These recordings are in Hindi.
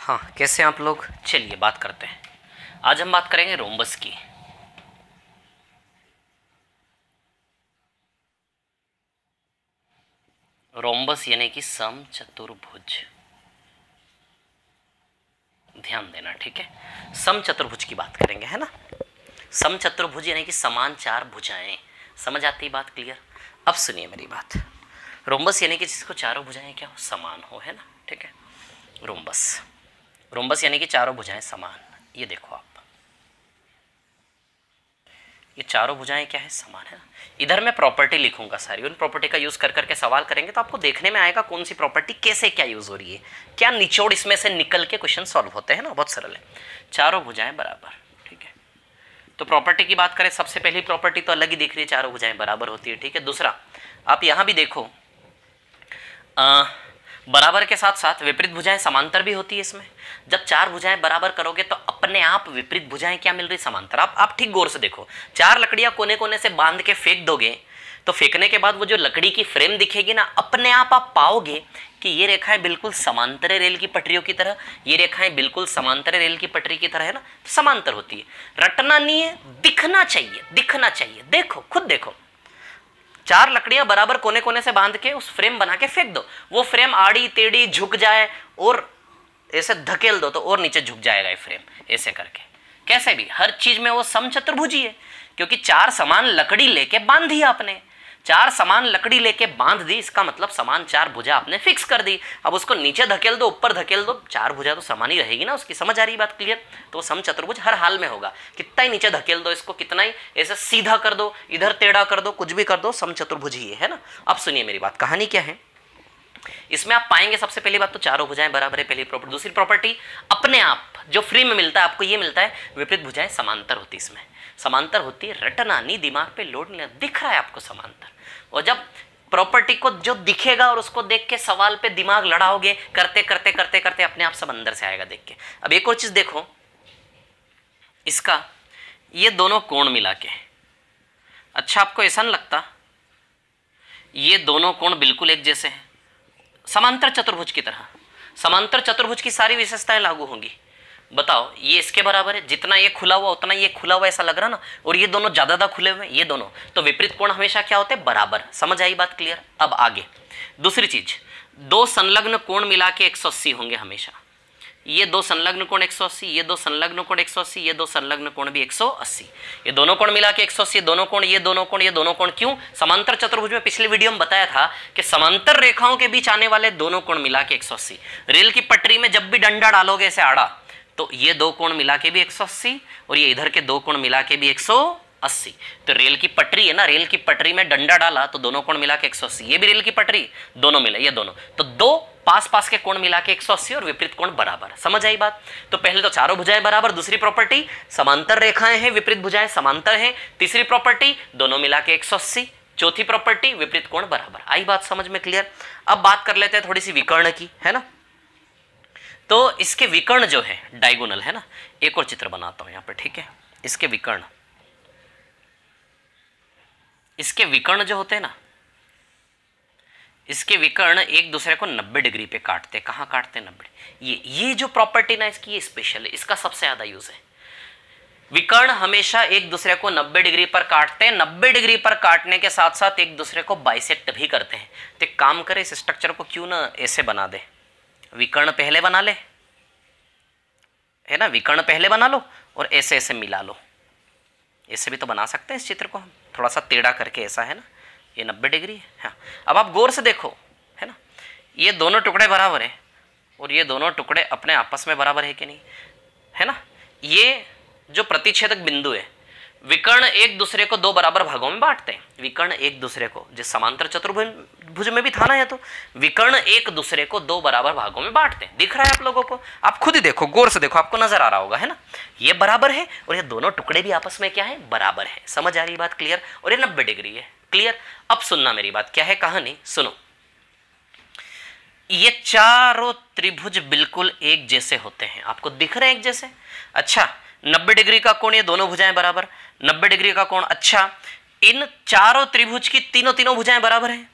हाँ, कैसे आप लोग? चलिए बात करते हैं। आज हम बात करेंगे रोम्बस की। रोम्बस यानी कि समचतुर्भुज। ध्यान देना, ठीक है। समचतुर्भुज की बात करेंगे, है ना। समचतुर्भुज यानी कि समान चार भुजाएं। समझ आती बात? क्लियर। अब सुनिए मेरी बात। रोम्बस यानी कि जिसको चारों भुजाएं क्या हो, समान हो, है ना, ठीक है। रोम्बस, रोम्बस यानी कि चारों भुजाएं समान। ये देखो आप, ये चारों भुजाएं क्या है, समान, है ना। इधर मैं प्रॉपर्टी लिखूंगा सारी, उन प्रॉपर्टी का यूज कर करके सवाल करेंगे तो आपको देखने में आएगा कौन सी प्रॉपर्टी कैसे क्या यूज हो रही है, क्या निचोड़ इसमें से निकल के क्वेश्चन सॉल्व होते हैं ना। बहुत सरल है। चारों भुजाएं बराबर, ठीक है। तो प्रॉपर्टी की बात करें, सबसे पहली प्रॉपर्टी तो अलग ही दिख रही है, चारों भुजाएं बराबर होती है, ठीक है। दूसरा, आप यहां भी देखो, बराबर के साथ साथ विपरीत भुजाएं समांतर भी होती है इसमें। जब चार भुजाएं बराबर करोगे तो अपने आप विपरीत भुजाएं क्या मिल रही, समांतर। आप ठीक गौर से देखो, चार लकड़ियां कोने कोने से बांध के फेंक दोगे तो फेंकने के बाद वो जो लकड़ी की फ्रेम दिखेगी ना, अपने आप पाओगे कि ये रेखाएं बिल्कुल समांतर रेल की पटरियों की तरह, ये रेखाएं बिल्कुल समांतर रेल की पटरी की तरह, है ना, समांतर होती है। रटना नहीं है, दिखना चाहिए, दिखना चाहिए। देखो, खुद देखो, चार लकड़ियां बराबर कोने कोने से बांध के उस फ्रेम बना के फेंक दो, वो फ्रेम आड़ी टेढ़ी झुक जाए और ऐसे धकेल दो तो और नीचे झुक जाएगा ये फ्रेम, ऐसे करके। कैसे भी, हर चीज में वो समचतुर्भुज ही है, क्योंकि चार समान लकड़ी लेके बांध दी आपने, चार समान लकड़ी लेके बांध दी, इसका मतलब समान चार भुजा आपने फिक्स कर दी। अब उसको नीचे धकेल दो, ऊपर धकेल दो, चार भुजा तो समान ही रहेगी ना उसकी। समझ आ रही बात? क्लियर। तो समचतुर्भुज हर हाल में होगा, कितना ही नीचे धकेल दो इसको, कितना ही ऐसे सीधा कर दो, इधर टेढ़ा कर दो, कुछ भी कर दो, समचतुर्भुज ही है ना। अब सुनिए मेरी बात, कहानी क्या है इसमें। आप पाएंगे सबसे पहली बात तो चारों भुजाएं बराबर है, पहली प्रॉपर्टी। दूसरी प्रॉपर्टी, अपने आप जो फ्री में मिलता है आपको ये मिलता है, विपरीत भुजाएं समांतर होती, इसमें समांतर होती है। रटना नहीं, दिमाग पे लोड नहीं, दिख रहा है आपको समांतर। और जब प्रॉपर्टी को जो दिखेगा और उसको देख के सवाल पे दिमाग लड़ाओगे, करते करते करते करते अपने आप सब अंदर से आएगा देख के। अब एक और चीज देखो, इसका ये दोनों कोण मिला के, अच्छा आपको ऐसा नहीं लगता ये दोनों कोण बिल्कुल एक जैसे हैं, समांतर चतुर्भुज की तरह। समांतर चतुर्भुज की सारी विशेषताएं लागू होंगी। बताओ, ये इसके बराबर है, जितना ये खुला हुआ उतना ये खुला हुआ, ऐसा लग रहा ना। और ये दोनों ज्यादा खुले हुए, ये दोनों, तो विपरीत कोण हमेशा क्या होते हैं, बराबर। समझ आई बात? क्लियर। अब आगे दूसरी चीज, दो संलग्न कोण मिला के 180 होंगे हमेशा। ये दो संलग्न कोण 180, ये दो संलग्न कोण 180, ये दो संलग्न कोण भी 180, ये दोनों कोण मिला के 180, दोनों कोण, ये दोनों कोण, ये दोनों कोण। क्यों? समांतर चतुर्भुज में पिछले वीडियो में बताया था कि समांतर रेखाओं के बीच आने वाले दोनों कोण मिला के 180। रेल की पटरी में जब भी डंडा डालोगे ऐसे आड़ा, तो ये दो कोण मिला के भी 180 और ये इधर के दो कोण मिला के भी 180। तो रेल की पटरी है ना, रेल की पटरी में डंडा डाला तो दोनों कोण मिला के 180, ये भी रेल की पटरी, दोनों मिले, ये दोनों, तो दो पास पास के कोण मिला के 180 और विपरीत कोण बराबर। समझ आई बात? तो पहले तो चारों भुजाएं बराबर, दूसरी प्रॉपर्टी समांतर रेखाएं हैं, विपरीत भुजाएं समांतर हैं, तीसरी प्रॉपर्टी दोनों मिला के 180, चौथी प्रॉपर्टी विपरीत कोण बराबर। आई बात समझ में? क्लियर। अब बात कर लेते हैं थोड़ी सी विकर्ण की, है ना। तो इसके विकर्ण जो है डायगोनल, है ना। एक और चित्र बनाता हूं यहां पर, ठीक है। इसके विकर्ण, इसके विकर्ण जो होते हैं ना, इसके विकर्ण एक दूसरे को 90 डिग्री पे काटते। कहां काटते? 90। ये जो प्रॉपर्टी ना इसकी, ये स्पेशल है, इसका सबसे ज्यादा यूज है। विकर्ण हमेशा एक दूसरे को 90 डिग्री पर काटते हैं। 90 डिग्री पर काटने के साथ साथ एक दूसरे को बाइसेक्ट भी करते हैं। तो एक काम करे, इस स्ट्रक्चर को क्यों ना ऐसे बना दे, विकर्ण पहले बना ले, है ना, विकर्ण पहले बना लो और ऐसे ऐसे मिला लो। ऐसे भी तो बना सकते हैं इस चित्र को हम, थोड़ा सा टेढ़ा करके, ऐसा, है ना। ये 90 डिग्री है। हाँ, अब आप गौर से देखो, है ना, ये दोनों टुकड़े बराबर है और ये दोनों टुकड़े अपने आपस में बराबर है कि नहीं, है ना। ये जो प्रतिच्छेदक बिंदु है, विकर्ण एक दूसरे को दो बराबर भागों में बांटते हैं। विकर्ण एक दूसरे को, जिस समांतर चतुर्भुज में भी था ना, ये तो विकर्ण एक दूसरे को दो बराबर भागों में बांटते हैं। दिख रहा है आप लोगों को? आप खुद ही देखो, गौर से देखो, आपको नजर आ रहा होगा, है ना। ये बराबर है और ये दोनों टुकड़े भी आपस में क्या है, बराबर है। समझ आ रही बात? क्लियर। और ये 90 डिग्री है। क्लियर। अब सुनना मेरी बात, क्या है कहानी, सुनो। ये चारों त्रिभुज बिल्कुल एक जैसे होते हैं, आपको दिख रहे हैं एक जैसे। अच्छा, 90 डिग्री का कोण, ये दोनों भुजाएं बराबर, 90 डिग्री का कोण। अच्छा, इन चारों त्रिभुज की तीनों भुजाएं बराबर हैं।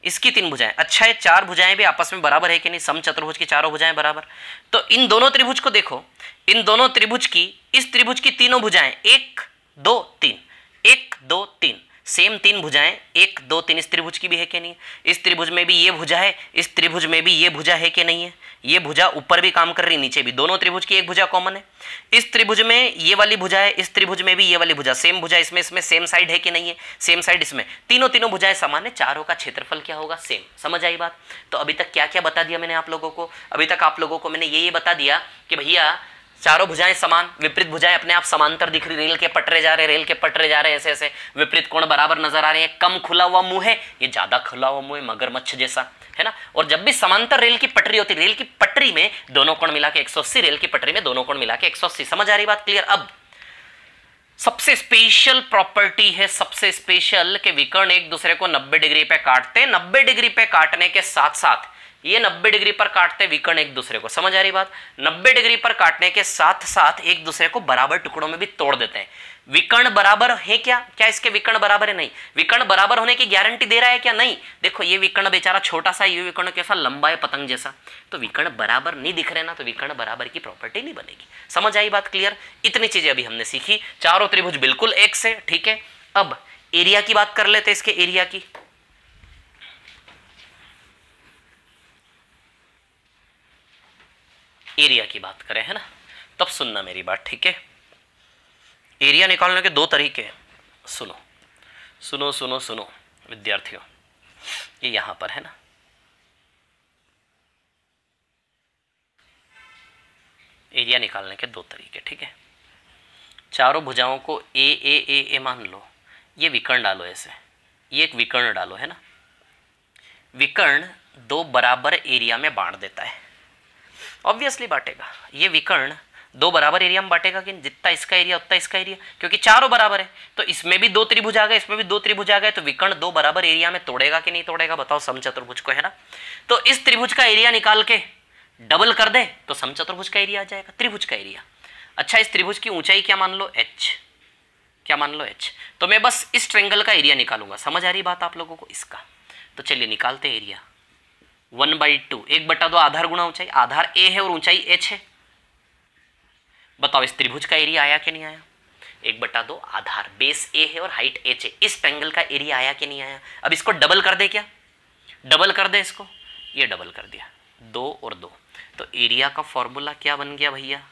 इसकी 3 भुजाएं। अच्छा, ये 4 भुजाएं भी आपस में बराबर है कि नहीं? समचतुर्भुज की चारों भुजाएं बराबर। तो इन दोनों त्रिभुज को देखो, इन दोनों त्रिभुज की, इस त्रिभुज की तीनों भुजाएं 1 2 3, 1 2 3, सेम 3 भुजाएं 1 2 3 इस त्रिभुज की भी है कि नहीं? इस त्रिभुज में भी ये भुजा है, इस त्रिभुज में भी ये भुजा है कि नहीं है? ये भुजा ऊपर भी काम कर रही, नीचे भी, दोनों त्रिभुज की एक भुजा कॉमन है। इस त्रिभुज में ये वाली भुजा है, इस त्रिभुज में भी ये वाली भुजा, सेम भुजा इसमें सेम साइड है कि नहीं है? सेम साइड इसमें, तीनों भुजाएं समान है, चारों का क्षेत्रफल क्या होगा? सेम। समझ आई बात? तो अभी तक क्या क्या बता दिया मैंने आप लोगों को? अभी तक आप लोगों को मैंने ये बता दिया कि भैया चारों भुजाएं समान, विपरीत भुजाएं अपने आप समांतर दिख रही, रेल के पटरे जा रहे, रेल के पटरे जा रहे, ऐसे ऐसे, विपरीत कोण बराबर नजर आ रहे हैं, कम खुला हुआ मुंह है, ये ज्यादा खुला हुआ मुंह है, मगरमच्छ जैसा, है ना? और जब भी समांतर रेल की पटरी होती, रेल की पटरी में दोनों कोण मिला के 180, रेल की पटरी में दोनों कोण मिला के 180। समझ आ रही बात? क्लियर? अब सबसे स्पेशल प्रॉपर्टी है, सबसे स्पेशल, कि विकर्ण एक दूसरे को 90 डिग्री पे काटते हैं, 90 डिग्री पे काटने के साथ साथ ये 90 डिग्री पर काटते विकर्ण एक दूसरे को। समझ आ रही बात? 90 डिग्री पर काटने के साथ साथ एक दूसरे को बराबर टुकड़ों में भी तोड़ देते हैं। विकर्ण बराबर है क्या? क्या इसके विकर्ण बराबर है? नहीं। विकर्ण बराबर होने की गारंटी दे रहा है क्या? नहीं। देखो ये विकर्ण बेचारा छोटा सा, ये विकर्ण कैसा लंबा है, पतंग जैसा, तो विकर्ण बराबर नहीं दिख रहे ना, तो विकर्ण बराबर की प्रॉपर्टी नहीं बनेगी। समझ आई बात? क्लियर? इतनी चीजें अभी हमने सीखी। चारों त्रिभुज बिल्कुल एक से, ठीक है। अब एरिया की बात कर लेते, इसके एरिया की। एरिया की बात करें, है ना, तब सुनना मेरी बात, ठीक है। एरिया निकालने के 2 तरीके हैं। सुनो सुनो सुनो सुनो विद्यार्थियों, ये यहां पर है ना, एरिया निकालने के 2 तरीके, ठीक है। चारों भुजाओं को ए ए ए ए मान लो, ये विकर्ण डालो ऐसे, ये एक विकर्ण डालो, है ना। विकर्ण 2 बराबर एरिया में बांट देता है, ऑब्वियसली बांटेगा। ये विकर्ण 2 बराबर एरिया में बांटेगा कि जितना इसका एरिया उतना इसका एरिया, क्योंकि चारों बराबर है। तो इसमें भी 2 त्रिभुज आ गए, इसमें भी 2 त्रिभुज आ गए, तो विकर्ण 2 बराबर एरिया में तोड़ेगा कि नहीं तोड़ेगा? बताओ समचतुर्भुज को, है ना। तो इस त्रिभुज का एरिया निकाल के डबल कर दे तो समचतुर्भुज का एरिया आ जाएगा, त्रिभुज का एरिया। अच्छा, इस त्रिभुज की ऊंचाई क्या मान लो? h। क्या मान लो? h। तो मैं बस इस ट्रायंगल का एरिया निकालूंगा। समझ आ रही बात आप लोगों को? इसका तो चलिए निकालते हैं एरिया। 1/2, 1/2 आधार गुणा ऊंचाई, आधार a है और ऊंचाई h है। बताओ इस त्रिभुज का एरिया आया कि नहीं आया? 1/2 आधार, बेस a है और हाइट h है, इस ट्रायंगल का एरिया आया कि नहीं आया? अब इसको डबल कर दे, क्या डबल कर दे इसको? ये डबल कर दिया, 2 और 2, तो एरिया का फॉर्मूला क्या बन गया भैया?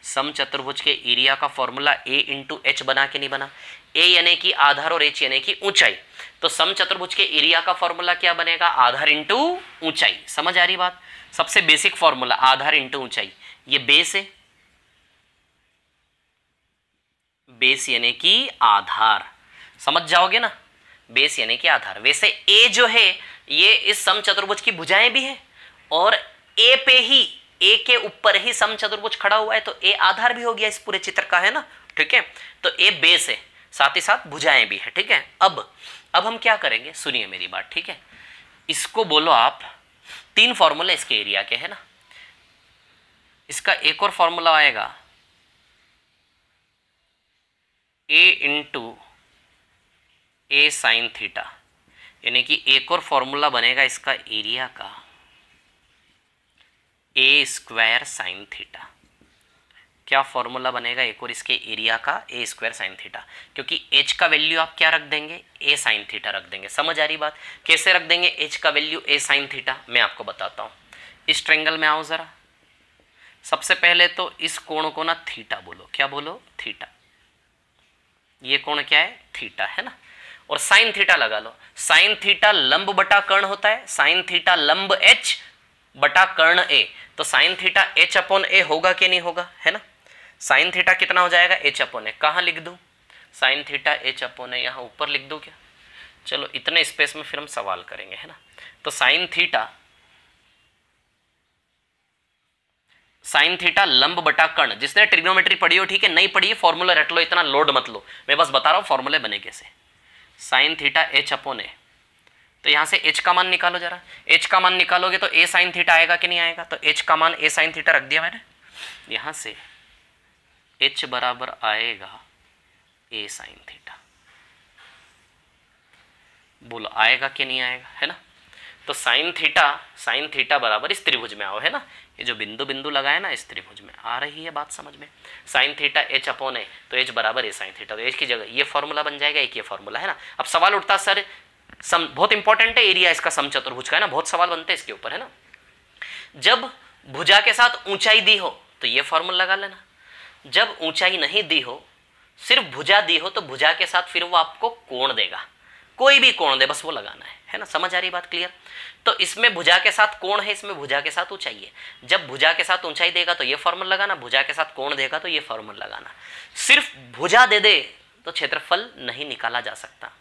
समचतुर्भुज के एरिया का फॉर्मूला a इंटू एच बना के नहीं बना? a यानी कि आधार और h यानी कि ऊंचाई, तो समचतुर्भुज के एरिया का फॉर्मूला क्या बनेगा? आधार इंटू ऊंचाई। समझ आ रही बात? सबसे बेसिक फॉर्मूला आधार इंटू ऊंचाई। ये बेस है, बेस यानी कि आधार, समझ जाओगे ना, बेस यानी कि आधार। वैसे a जो है ये इस समचतुर्भुज की भुजाएं भी है, और a पे ही, a के ऊपर ही समचतुर्भुज खड़ा हुआ है, तो a आधार भी हो गया इस पूरे चित्र का, है ना, ठीक है। तो a बेस है, साथ ही साथ भुजाएं भी है, ठीक है। अब हम क्या करेंगे, सुनिए मेरी बात, ठीक है। इसको बोलो आप, 3 फॉर्मूले इसके एरिया के, है ना। इसका एक और फॉर्मूला आएगा a into A sine theta, यानी कि एक और फॉर्मूला बनेगा इसका एरिया का, ए स्क्वायर साइन थीटा। क्या फॉर्मूला बनेगा एक और इसके एरिया का? ए स्क्वायर साइन थीटा, क्योंकि h का वैल्यू आप क्या रख देंगे? ए साइन थीटा रख देंगे। समझ आ रही बात? कैसे रख देंगे h का वैल्यू ए साइन थीटा? मैं आपको बताता हूँ। इस ट्रायंगल में आओ जरा। सबसे पहले तो इस कोण को ना थीटा बोलो। क्या बोलो? थीटा। ये कोण क्या है? थीटा, है ना। और साइन थीटा लगा लो। साइन थीटा लंब बटा कर्ण होता है, साइन थीटा लंब h बटा कर्ण a, तो sine theta h upon a होगा कि नहीं होगा, है ना। साइन थीटा कितना हो जाएगा? h upon a। कहाँ लिख दूं sine theta? h upon a, यहाँ ऊपर लिख दूं क्या? चलो इतने स्पेस में फिर हम सवाल करेंगे, है ना। तो साइन थीटा लंब बटा कर्ण, जिसने ट्रिग्नोमेट्री पढ़ी हो, ठीक है, नहीं पढ़ी फॉर्मूला रट लो, इतना लोड मत लो, मैं बस बता रहा हूं फॉर्मूले बने कैसे। Sine theta h upon a, तो यहां से h का मान निकालो जरा। h का मान निकालोगे तो a साइन थीटा आएगा कि नहीं आएगा? तो h का मान a साइन थीटा रख दिया मैंने, यहां से h बराबर आएगा a साइन थीटा। बोलो आएगा कि नहीं आएगा, है ना। तो साइन थीटा बराबर इस त्रिभुज में आओ, है ना, ये जो बिंदु बिंदु लगाए ना इस त्रिभुज में, आ रही है बात समझ में। साइन थीटा एच अपॉन ए, तो एच बराबर है साइन थीटा, तो एच की जगह ये फॉर्मूला बन जाएगा, एक ये फॉर्मूला, है ना। अब सवाल उठता सर बहुत इंपॉर्टेंट है एरिया इसका समचतुर्भुज का, है ना, बहुत सवाल बनते हैं इसके ऊपर, है ना। जब भुजा के साथ ऊंचाई दी हो तो ये फॉर्मूला लगा लेना, जब ऊंचाई नहीं दी हो, सिर्फ भुजा दी हो, तो भुजा के साथ फिर वो आपको कोण देगा, कोई भी कोण दे बस वो लगाना है ना। समझ आ रही बात, क्लियर। तो इसमें भुजा के साथ कोण है, इसमें भुजा के साथ ऊंचाई है। जब भुजा के साथ ऊंचाई देगा तो ये फॉर्मूला लगाना, भुजा के साथ कोण देगा तो ये फॉर्मूला लगाना। सिर्फ भुजा दे दे तो क्षेत्रफल नहीं निकाला जा सकता।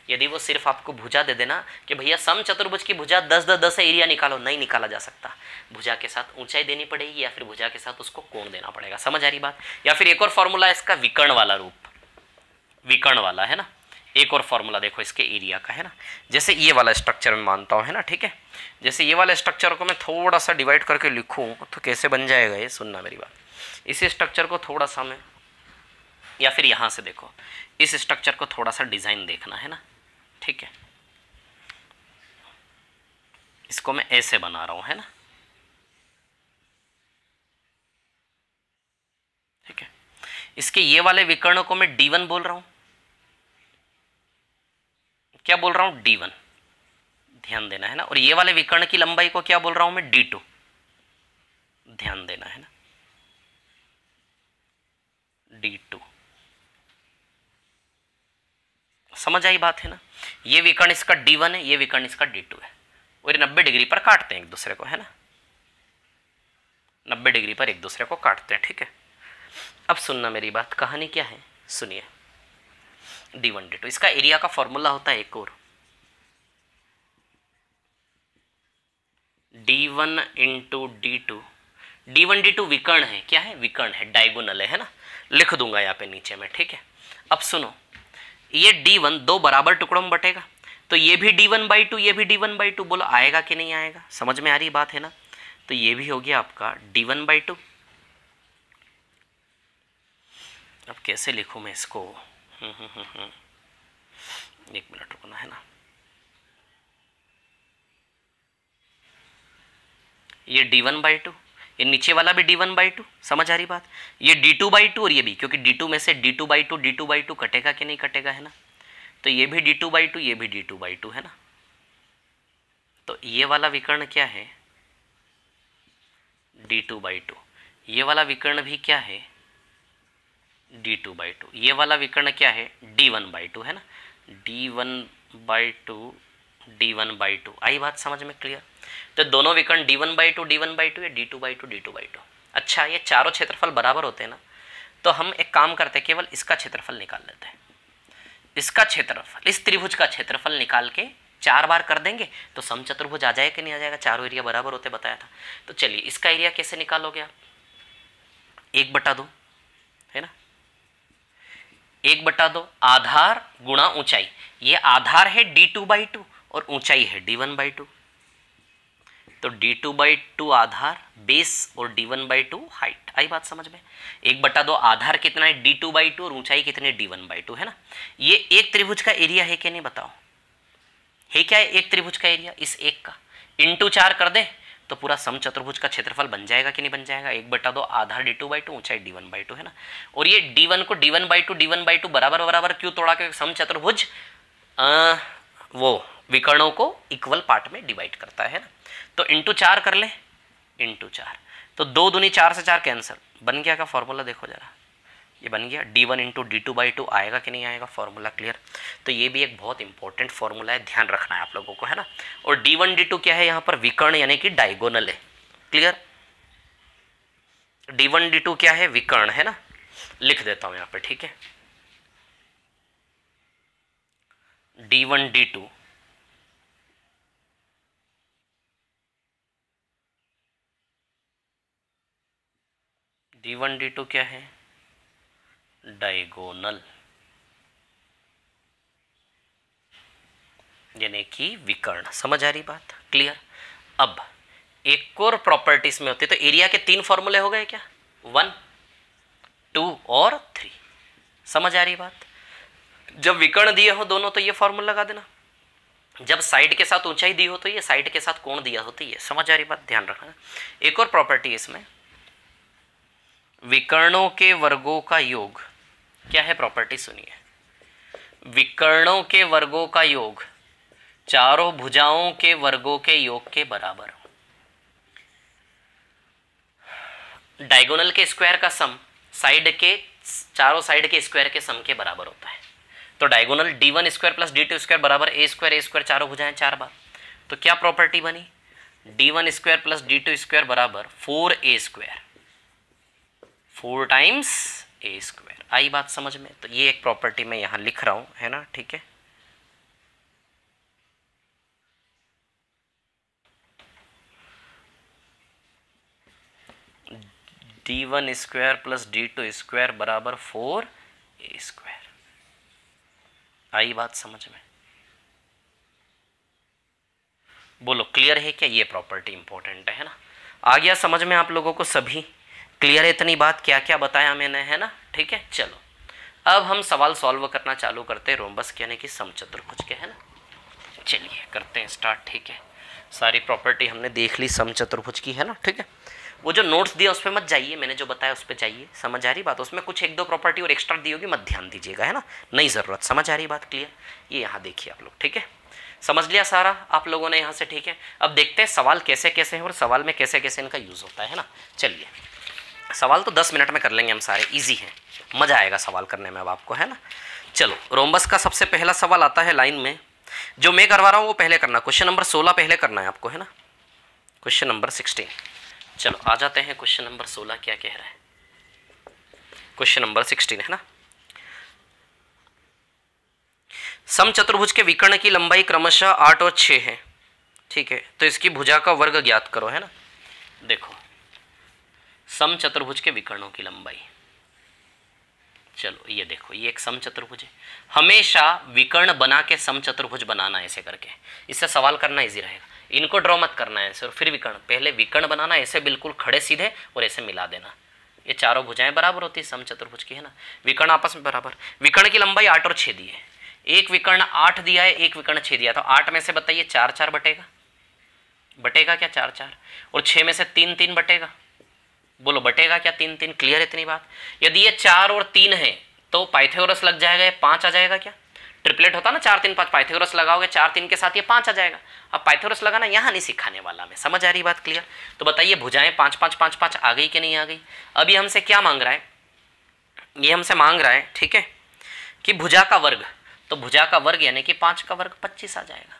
यदि वो सिर्फ आपको भुजा दे देना कि भैया समचतुर्भुज की भुजा 10 एरिया निकालो, नहीं निकाला जा सकता। भुजा के साथ ऊंचाई देनी पड़ेगी या फिर भुजा के साथ उसको कोण देना पड़ेगा। समझ आ रही बात। या फिर एक और फॉर्मूला इसका विकर्ण वाला रूप, विकर्ण वाला, है ना। एक और फॉर्मूला देखो इसके एरिया का, है ना। जैसे ये वाला स्ट्रक्चर मैं मानता हूँ, है ना, ठीक है। जैसे ये वाले स्ट्रक्चर को मैं थोड़ा सा डिवाइड करके लिखूँ तो कैसे बन जाएगा ये, सुनना मेरी बात। इस स्ट्रक्चर को थोड़ा सा मैं, या फिर यहाँ से देखो, इस स्ट्रक्चर को थोड़ा सा डिजाइन देखना, है ना, ठीक है। इसको मैं ऐसे बना रहा हूं, है ना, ठीक है। इसके ये वाले विकर्ण को मैं D1 बोल रहा हूं, क्या बोल रहा हूं, D1, ध्यान देना, है ना। और ये वाले विकर्ण की लंबाई को क्या बोल रहा हूं मैं, D2, ध्यान देना, है ना, D2। समझ आई बात, है ना। ये विकर्ण इसका D1 है, ये विकर्ण इसका D2 है, और 90 डिग्री पर काटते हैं एक दूसरे को, है ना, 90 डिग्री पर एक दूसरे को काटते हैं, ठीक है। अब सुनना मेरी बात, कहानी क्या है सुनिए। D1 D2 इसका एरिया का फॉर्मूला होता है एक और, D1 into D2। D1 D2 विकर्ण है, क्या है, विकर्ण है, डायगोनल है ना, लिख दूंगा यहाँ पे नीचे में, ठीक है। अब सुनो, ये D1 दो बराबर टुकड़ों में बटेगा, तो ये भी D1/2, ये भी D1/2, बोलो आएगा कि नहीं आएगा, समझ में आ रही बात, है ना। तो ये भी हो गया आपका D1/2। अब कैसे लिखूं मैं इसको, एक मिनट रुकना, है ना। ये D1/2, ये नीचे वाला भी D1/2, समझ आ रही बात। ये D2/2 और ये भी, क्योंकि D2 में से D2/2 कटेगा कि नहीं कटेगा, है ना। तो ये भी D2/2, ये भी D2/2, है ना। तो ये वाला विकर्ण क्या है, D2/2। ये वाला विकर्ण भी क्या है, D2/2। ये वाला विकर्ण क्या है, D1/2, है ना, D1/2, D1/2। आई बात समझ में, क्लियर। तो दोनों विकर्ण D1/2 या D2/2। अच्छा, ये चारों क्षेत्रफल बराबर होते हैं ना, तो हम एक काम करते हैं, केवल इसका क्षेत्रफल निकाल लेते हैं। इसका क्षेत्रफल, इस त्रिभुज का क्षेत्रफल निकाल के 4 बार कर देंगे तो समचतुर्भुज आ जाएगा कि नहीं आ जाएगा, चारों एरिया बराबर होते बताया था। तो चलिए इसका एरिया कैसे निकालोगे आप, 1/2, है ना, 1/2 आधार गुणा ऊंचाई। ये आधार है D2/2 और ऊंचाई है D1/2, तो D2/2 आधार बेस और D1/2 हाइट। आई बात समझ में। 1/2 आधार कितना है, D2/2, और ऊंचाई कितनी है, D1/2, है ना। ये एक त्रिभुज का एरिया है कि नहीं बताओ, है क्या है, एक त्रिभुज का एरिया, इस एक का इंटू 4 कर दे तो पूरा समचतुर्भुज का क्षेत्रफल बन जाएगा कि नहीं बन जाएगा। 1/2 आधार D2/2, ऊंचाई D1/2, है ना। और ये D1 को D1/2 बराबर बराबर क्यों तोड़ा, के समचतुर्भुज वो विकर्णों को इक्वल पार्ट में डिवाइड करता है ना। तो इंटू 4 कर ले, इंटू 4, तो 2 दूनी 4 से 4 कैंसिल, बन गया का फॉर्मूला देखो जरा, ये बन गया D1 इंटू D2/2। आएगा कि नहीं आएगा फॉर्मूला, क्लियर। तो ये भी एक बहुत इंपॉर्टेंट फॉर्मूला है, ध्यान रखना है आप लोगों को, है ना। और D1 D2 क्या है, यहाँ पर विकर्ण यानी कि डायगोनल है, क्लियर। D1 D2 क्या है, विकर्ण, है ना, लिख देता हूं यहाँ पे, ठीक है। D1 D2 D1 D2 क्या है, डायगोनल यानी कि विकर्ण। समझ आ रही बात, क्लियर। अब एक और प्रॉपर्टीज में होती है, तो एरिया के 3 फॉर्मूले हो गए क्या, 1, 2 और 3। समझ आ रही बात। जब विकर्ण दिए हो दोनों तो ये फॉर्मूला लगा देना, जब साइड के साथ ऊंचाई दी हो तो ये साइड के साथ कोण दिया होती है। समझ आ रही बात, ध्यान रखना। एक और प्रॉपर्टी इसमें, विकर्णों के वर्गों का योग। क्या है प्रॉपर्टी, सुनिए। विकर्णों के वर्गों का योग चारों भुजाओं के वर्गों के योग के बराबर। डायगोनल के स्क्वायर का सम साइड के, चारों साइड के स्क्वायर के सम के बराबर होता है। तो diagonal d1 square plus d2 square बराबर a स्क्वायर, चारों भुजाएं 4 बार। तो क्या प्रॉपर्टी बनी, d1 square plus d2 square बराबर 4a square, 4 times a square. आई बात समझ में। तो ये एक प्रॉपर्टी मैं यहां लिख रहा हूं, है ना, ठीक है। d1 square plus d2 square बराबर 4a स्क्वायर। आई बात समझ में, बोलो क्लियर है क्या। ये प्रॉपर्टी इंपॉर्टेंट है ना। आ गया समझ में आप लोगों को, सभी क्लियर है इतनी बात, क्या क्या बताया मैंने, है ना, ठीक है। चलो अब हम सवाल सॉल्व करना चालू करते हैं रोम्बस यानी कि समचतुर्भुज के, है ना। चलिए करते हैं स्टार्ट, ठीक है। सारी प्रॉपर्टी हमने देख ली समचतुर्भुज की, है ना, ठीक है। वो जो नोट्स दिया उस पर मत जाइए, मैंने जो बताया उस पर जाइए। समझ आ रही बात, उसमें कुछ एक दो प्रॉपर्टी और एक्स्ट्रा दी होगी, मत ध्यान दीजिएगा, है ना, नहीं ज़रूरत। समझ आ रही बात, क्लियर। ये यहाँ देखिए आप लोग, ठीक है, समझ लिया सारा आप लोगों ने यहाँ से, ठीक है। अब देखते हैं सवाल कैसे कैसे हैं और सवाल में कैसे कैसे इनका यूज़ होता है ना। चलिए सवाल तो 10 मिनट में कर लेंगे हम सारे, ईजी है, मज़ा आएगा सवाल करने में अब आपको, है ना। चलो रोम्बस का सबसे पहला सवाल आता है लाइन में, जो मैं करवा रहा हूँ वो पहले करना। क्वेश्चन नंबर 16 पहले करना है आपको, है ना। क्वेश्चन नंबर 16, चलो आ जाते हैं क्वेश्चन नंबर 16 क्या कह रहा है। क्वेश्चन नंबर 16 है ना। समचतुर्भुज के विकर्ण की लंबाई क्रमशः 8 और 6 है, ठीक है। तो इसकी भुजा का वर्ग ज्ञात करो, है ना। देखो समचतुर्भुज के विकर्णों की लंबाई, चलो ये देखो, ये एक समचतुर्भुज है। हमेशा विकर्ण बना के समचतुर्भुज बनाना, ऐसे करके, इससे सवाल करना इजी रहेगा। इनको ड्रॉ मत करना है ऐसे और फिर विकर्ण, पहले विकर्ण बनाना ऐसे बिल्कुल खड़े सीधे और ऐसे मिला देना। ये चारों भुजाएं बराबर होती है समचतुर्भुज की, है ना। विकर्ण आपस में बराबर। विकर्ण की लंबाई 8 और 6 दी है। एक विकर्ण 8 दिया है, एक विकर्ण 6 दिया, तो 8 में से बताइए 4 4 बटेगा, बटेगा क्या 4 4, और 6 में से 3 3 बटेगा, बोलो बटेगा क्या 3 3। क्लियर है इतनी बात। यदि ये 4 और 3 है तो पाइथागोरस लग जाएगा, ये 5 आ जाएगा क्या। ट्रिपलेट होता ना 4 3 5, पाइथागोरस लगाओगे 4 3 के साथ ये 5 आ जाएगा। अब पाइथागोरस लगाना यहाँ नहीं सिखाने वाला मैं, समझ आ रही बात, क्लियर। तो बताइए भुजाएं 5 5 5 5 आ गई कि नहीं आ गई। अब ये हमसे क्या मांग रहा है, ये हमसे मांग रहा है, ठीक है, कि भुजा का वर्ग, तो भुजा का वर्ग यानी कि 5 का वर्ग 25 आ जाएगा।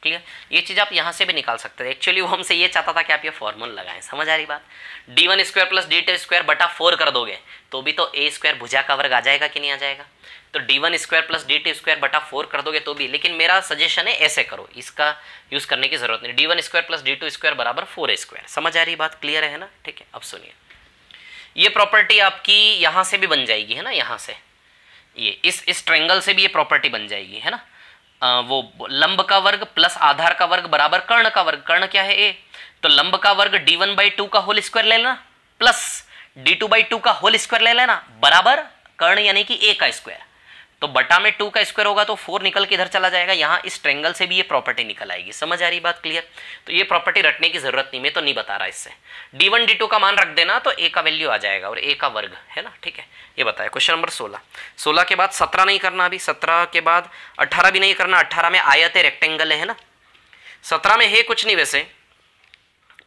क्लियर। ये चीज़ आप यहाँ से भी निकाल सकते हैं। एक्चुअली वो हमसे ये चाहता था कि आप ये फॉर्मूला लगाएं, समझ आ रही बात। d1 square plus d2 square बटा 4 कर दोगे तो भी तो a स्क्वायर भुजा का वर्ग आ जाएगा कि नहीं आ जाएगा। तो d1 square plus d2 square बटा 4 कर दोगे तो भी, लेकिन मेरा सजेशन है ऐसे करो, इसका यूज़ करने की जरूरत नहीं। d1 square plus d2 square बराबर 4a स्क्वायर। समझ आ रही बात, क्लियर है ना, ठीक है। अब सुनिए, ये प्रॉपर्टी आपकी यहाँ से भी बन जाएगी, है ना, यहाँ से ये इस ट्रायंगल से भी ये प्रॉपर्टी बन जाएगी, है ना। वो लंब का वर्ग प्लस आधार का वर्ग बराबर कर्ण का वर्ग। कर्ण क्या है a, तो लंब का वर्ग d1/2 का होल स्क्वायर ले लेना प्लस d2/2 का होल स्क्वायर ले लेना बराबर कर्ण यानी कि a का स्क्वायर। तो बटा में 2 का स्क्वायर होगा तो 4 निकल के इधर चला जाएगा। यहाँ इस ट्रायंगल से भी ये प्रॉपर्टी निकल आएगी। समझ आ रही बात, क्लियर। तो ये प्रॉपर्टी रटने की जरूरत नहीं, मैं तो नहीं बता रहा इससे। d1 d2 का मान रख देना तो a का वैल्यू आ जाएगा और a का वर्ग, है ना, ठीक है। ये बताया क्वेश्चन नंबर 16 के बाद 17 नहीं करना, अभी 17 के बाद 18 भी नहीं करना। 18 में आयत है, रेक्टेंगल है ना। 17 में है कुछ नहीं वैसे,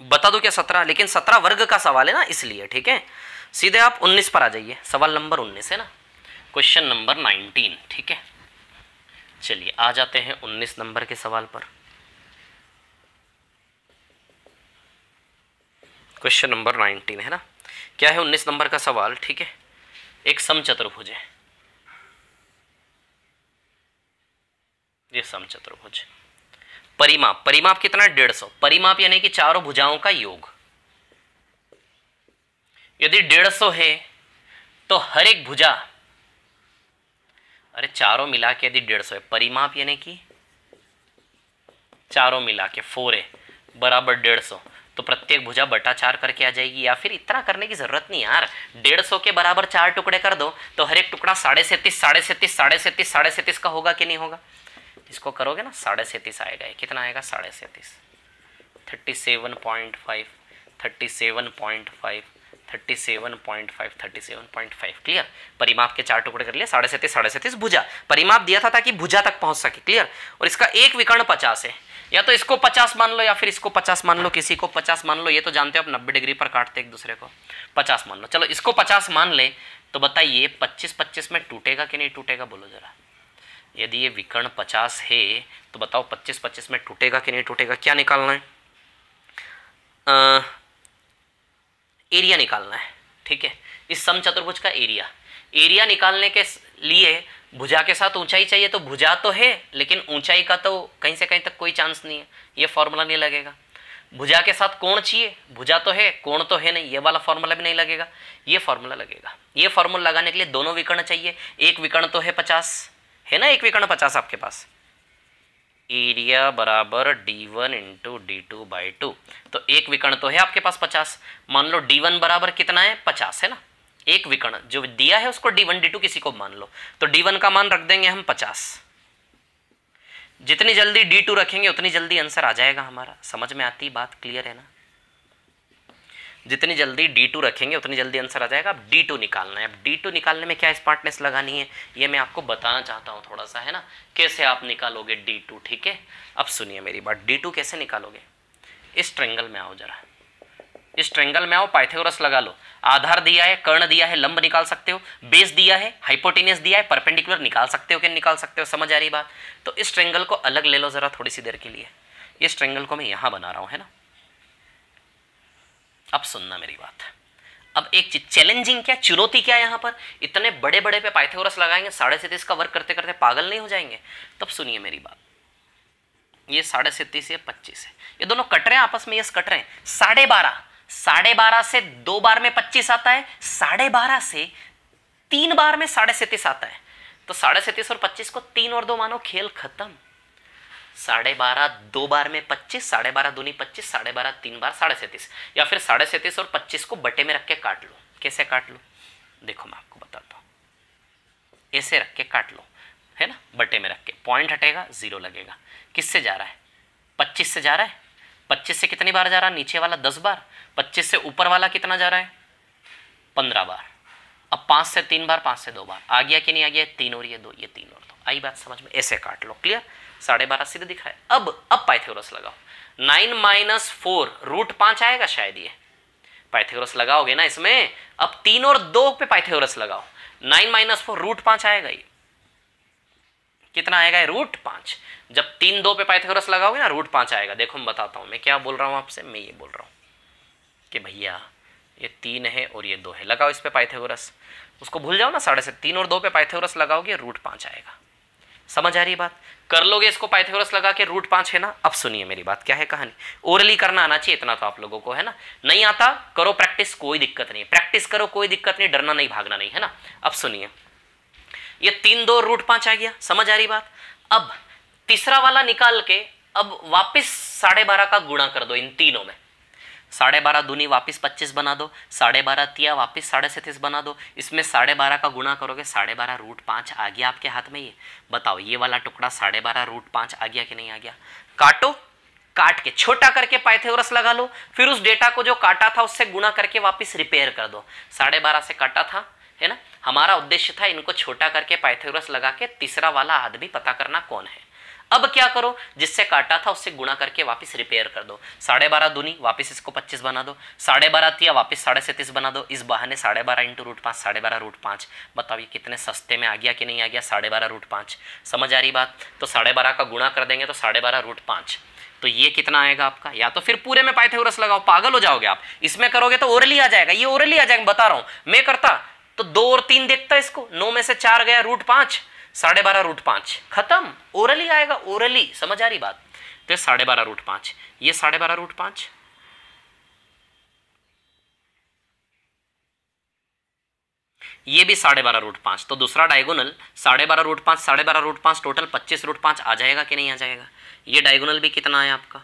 बता दो क्या 17, लेकिन 17 वर्ग का सवाल है ना इसलिए, ठीक है। सीधे आप 19 पर आ जाइए, सवाल नंबर 19 है ना, क्वेश्चन नंबर 19, ठीक है। चलिए आ जाते हैं 19 नंबर के सवाल पर। क्वेश्चन नंबर 19 है ना, क्या है 19 नंबर का सवाल, ठीक है। एक समचतुर्भुज है, ये समचतुर्भुज, परिमाप, परिमाप कितना 150, परिमाप यानी कि चारों भुजाओं का योग। यदि 150 है तो हर एक भुजा, अरे चारों मिला के यदि 150 है, परिमाप यानी कि चारों मिला के 4 है बराबर 150, तो प्रत्येक भुजा बटा 4 करके आ जाएगी। या फिर इतना करने की जरूरत नहीं यार, 150 के बराबर 4 टुकड़े कर दो तो हर एक टुकड़ा 37.5 का होगा कि नहीं होगा। इसको करोगे ना 37.5 आएगा। ये कितना आएगा 37.5, 37.5, 37.5, 37.5, 37.5। क्लियर। परिमाप के 4 टुकड़े कर लिए, 37.5, 37.5 भुजा। परिमाप दिया था ताकि भुजा तक पहुंच सके। क्लियर। और इसका एक विकर्ण 50 है, या तो इसको 50 मान लो या फिर इसको 50 मान लो, किसी को 50 मान लो। ये तो जानते हो आप 90 डिग्री पर काटते एक दूसरे को, 50 मान लो। चलो इसको 50 मान ले तो बताइए 25-25 में टूटेगा कि नहीं टूटेगा, बोलो जरा। यदि ये विकर्ण 50 है तो बताओ 25-25 में टूटेगा कि नहीं टूटेगा। क्या निकालना है, एरिया निकालना है। ठीक है, इस समचतुर्भुज का एरिया। एरिया निकालने के लिए भुजा के साथ ऊंचाई चाहिए, तो भुजा तो है लेकिन ऊंचाई का तो कहीं से कहीं तक कोई चांस नहीं है, ये फॉर्मूला नहीं लगेगा। भुजा के साथ कोण चाहिए, भुजा तो है कोण तो है नहीं, ये वाला फॉर्मूला भी नहीं लगेगा, ये फॉर्मूला लगेगा। ये फॉर्मूला लगाने के लिए दोनों विकर्ण चाहिए। एक विकर्ण तो है 50, है ना, एक विकर्ण 50 आपके पास। एरिया बराबर d1 इंटू d2/2। तो एक विकर्ण तो है आपके पास 50। मान लो d1 बराबर कितना है 50 है ना, एक विकर्ण जो दिया है उसको d1 d2 किसी को मान लो, तो d1 का मान रख देंगे हम 50। जितनी जल्दी d2 रखेंगे उतनी जल्दी आंसर आ जाएगा हमारा। समझ में आती बात, क्लियर है ना। जितनी जल्दी d2 रखेंगे उतनी जल्दी आंसर आ जाएगा। अब d2 निकालना है। अब d2 निकालने में क्या स्मार्टनेस लगानी है ये मैं आपको बताना चाहता हूँ थोड़ा सा, है ना, कैसे आप निकालोगे d2। ठीक है, अब सुनिए मेरी बात, d2 कैसे निकालोगे। इस ट्रायंगल में आओ जरा, इस ट्रायंगल में आओ, पाइथागोरस लगा लो। आधार दिया है, कर्ण दिया है, लंब निकाल सकते हो, बेस दिया है, हाइपोटेनियस दिया है, परपेंडिकुलर निकाल सकते हो कि निकाल सकते हो। समझ आ रही बात। तो इस ट्रायंगल को अलग ले लो जरा थोड़ी सी देर के लिए। इस ट्रायंगल को मैं यहां बना रहा हूं, है ना। अब सुनना मेरी बात। अब एक चीज चैलेंजिंग क्या, चुनौती क्या है यहां पर, इतने बड़े बड़े पे पाइथागोरस लगाएंगे, 37.5 का वर्क करते करते पागल नहीं हो जाएंगे। तब सुनिए मेरी बात, ये 37.5 है, 25 है, ये दोनों कट रहे हैं आपस में, यस कट रहे हैं। 12.5, 12.5 से 2 बार में 25 आता है, 12.5 से 3 बार में 37.5 आता है। तो 37.5 और 25 को 3 और 2 मानो, खेल खत्म। 12.5 2 बार में 25, 12.5 दूनी 25, 12.5 3 बार 37.5, या फिर 37.5 और 25 को बटे में रख के काट लो। कैसे काट लो, देखो मैं आपको बताता हूं। ऐसे रख के काट लो, है ना, बटे में रख के, पॉइंट हटेगा 0 लगेगा। किससे जा रहा है, 25 से जा रहा है। 25 से कितनी बार जा रहा है, नीचे वाला 10 बार। 25 से ऊपर वाला कितना जा रहा है, 15 बार। अब 5 से 3 बार, 5 से 2 बार। आ गया कि नहीं आ गया, 3 और ये 2, ये 3 और 2। आई बात समझ में, ऐसे काट लो। क्लियर, 12.5 सीधे दिख रहा है। अब पाइथागोरस लगाओ। 9 - 4 √5 आएगा शायद, ये पाइथागोरस लगाओगे ना इसमें। अब 3 और 2 पे पाइथागोरस लगाओ। 9 - 4 √5 आएगा, ये कितना आएगा, √5। जब 3 2 पे पाइथागोरस लगाओगे ना √5 आएगा। देखो मैं बताता हूं, मैं क्या बोल रहा हूं आपसे, मैं ये बोल रहा हूं कि भैया ये 3 है और ये 2 है, लगाओ इस पे पाइथागोरस। उसको भूल जाओ ना, 3 और 2 पे पाइथागोरस लगाओगे √5 आएगा। समझ आ रही बात, कर लोगे इसको पाइथागोरस लगा के, √5 है ना। अब सुनिए मेरी बात, क्या है कहानी, ओरली करना आना चाहिए इतना तो आप लोगों को, है ना। नहीं आता करो प्रैक्टिस, कोई दिक्कत नहीं, प्रैक्टिस करो कोई दिक्कत नहीं, डरना नहीं भागना नहीं, है ना। अब सुनिए, ये 3 2 √5 आ गया, समझ आ रही बात। अब तीसरा वाला निकाल के अब वापस 12.5 का गुणा कर दो इन तीनों में। 12.5 दूनी वापस 25 बना दो, 12.5 तिया वापस 37.5 बना दो। इसमें 12.5 का गुणा करोगे, 12.5 √5 आ गया आपके हाथ में। ये बताओ, ये वाला टुकड़ा 12.5 √5 आ गया कि नहीं आ गया। काटो, काट के छोटा करके पाइथागोरस लगा लो, फिर उस डेटा को जो काटा था उससे गुणा करके वापस रिपेयर कर दो। 12.5 से काटा था, है ना। हमारा उद्देश्य था इनको छोटा करके पाइथागोरस लगा के तीसरा वाला आदमी पता करना कौन है। अब क्या करो, जिससे काटा था उससे गुणा करके वापस रिपेयर कर दो। 12.5 दूनी वापस इसको 25 बना दो, 12.5 तिया वापस 37.5 बना दो। इस बहाने 12.5 इंटू √5, 12.5 √5। बताओ ये कितने सस्ते में आ गया कि नहीं आ गया, 12.5 √5। समझ आ रही बात। तो 12.5 का गुणा कर देंगे तो 12.5 √5। तो ये कितना आएगा आपका, या तो फिर पूरे में पाइथागोरस लगाओ, पागल हो जाओगे आप। इसमें करोगे तो ओरली आ जाएगा, ये ओरली आ जाएगा, बता रहा हूं। मैं करता तो 2 और 3 देखता इसको, 9 में से 4 गया √5, 12.5 √5 खत्म, ओरली आएगा, ओरली। समझ आ रही बात। तो 12.5 √5, ये 12.5 √5, ये भी 12.5 √5। तो दूसरा डायगोनल 12.5 √5, 12.5 √5 टोटल 25 √5 आ जाएगा कि नहीं आ जाएगा। ये डायगोनल भी कितना आया आपका,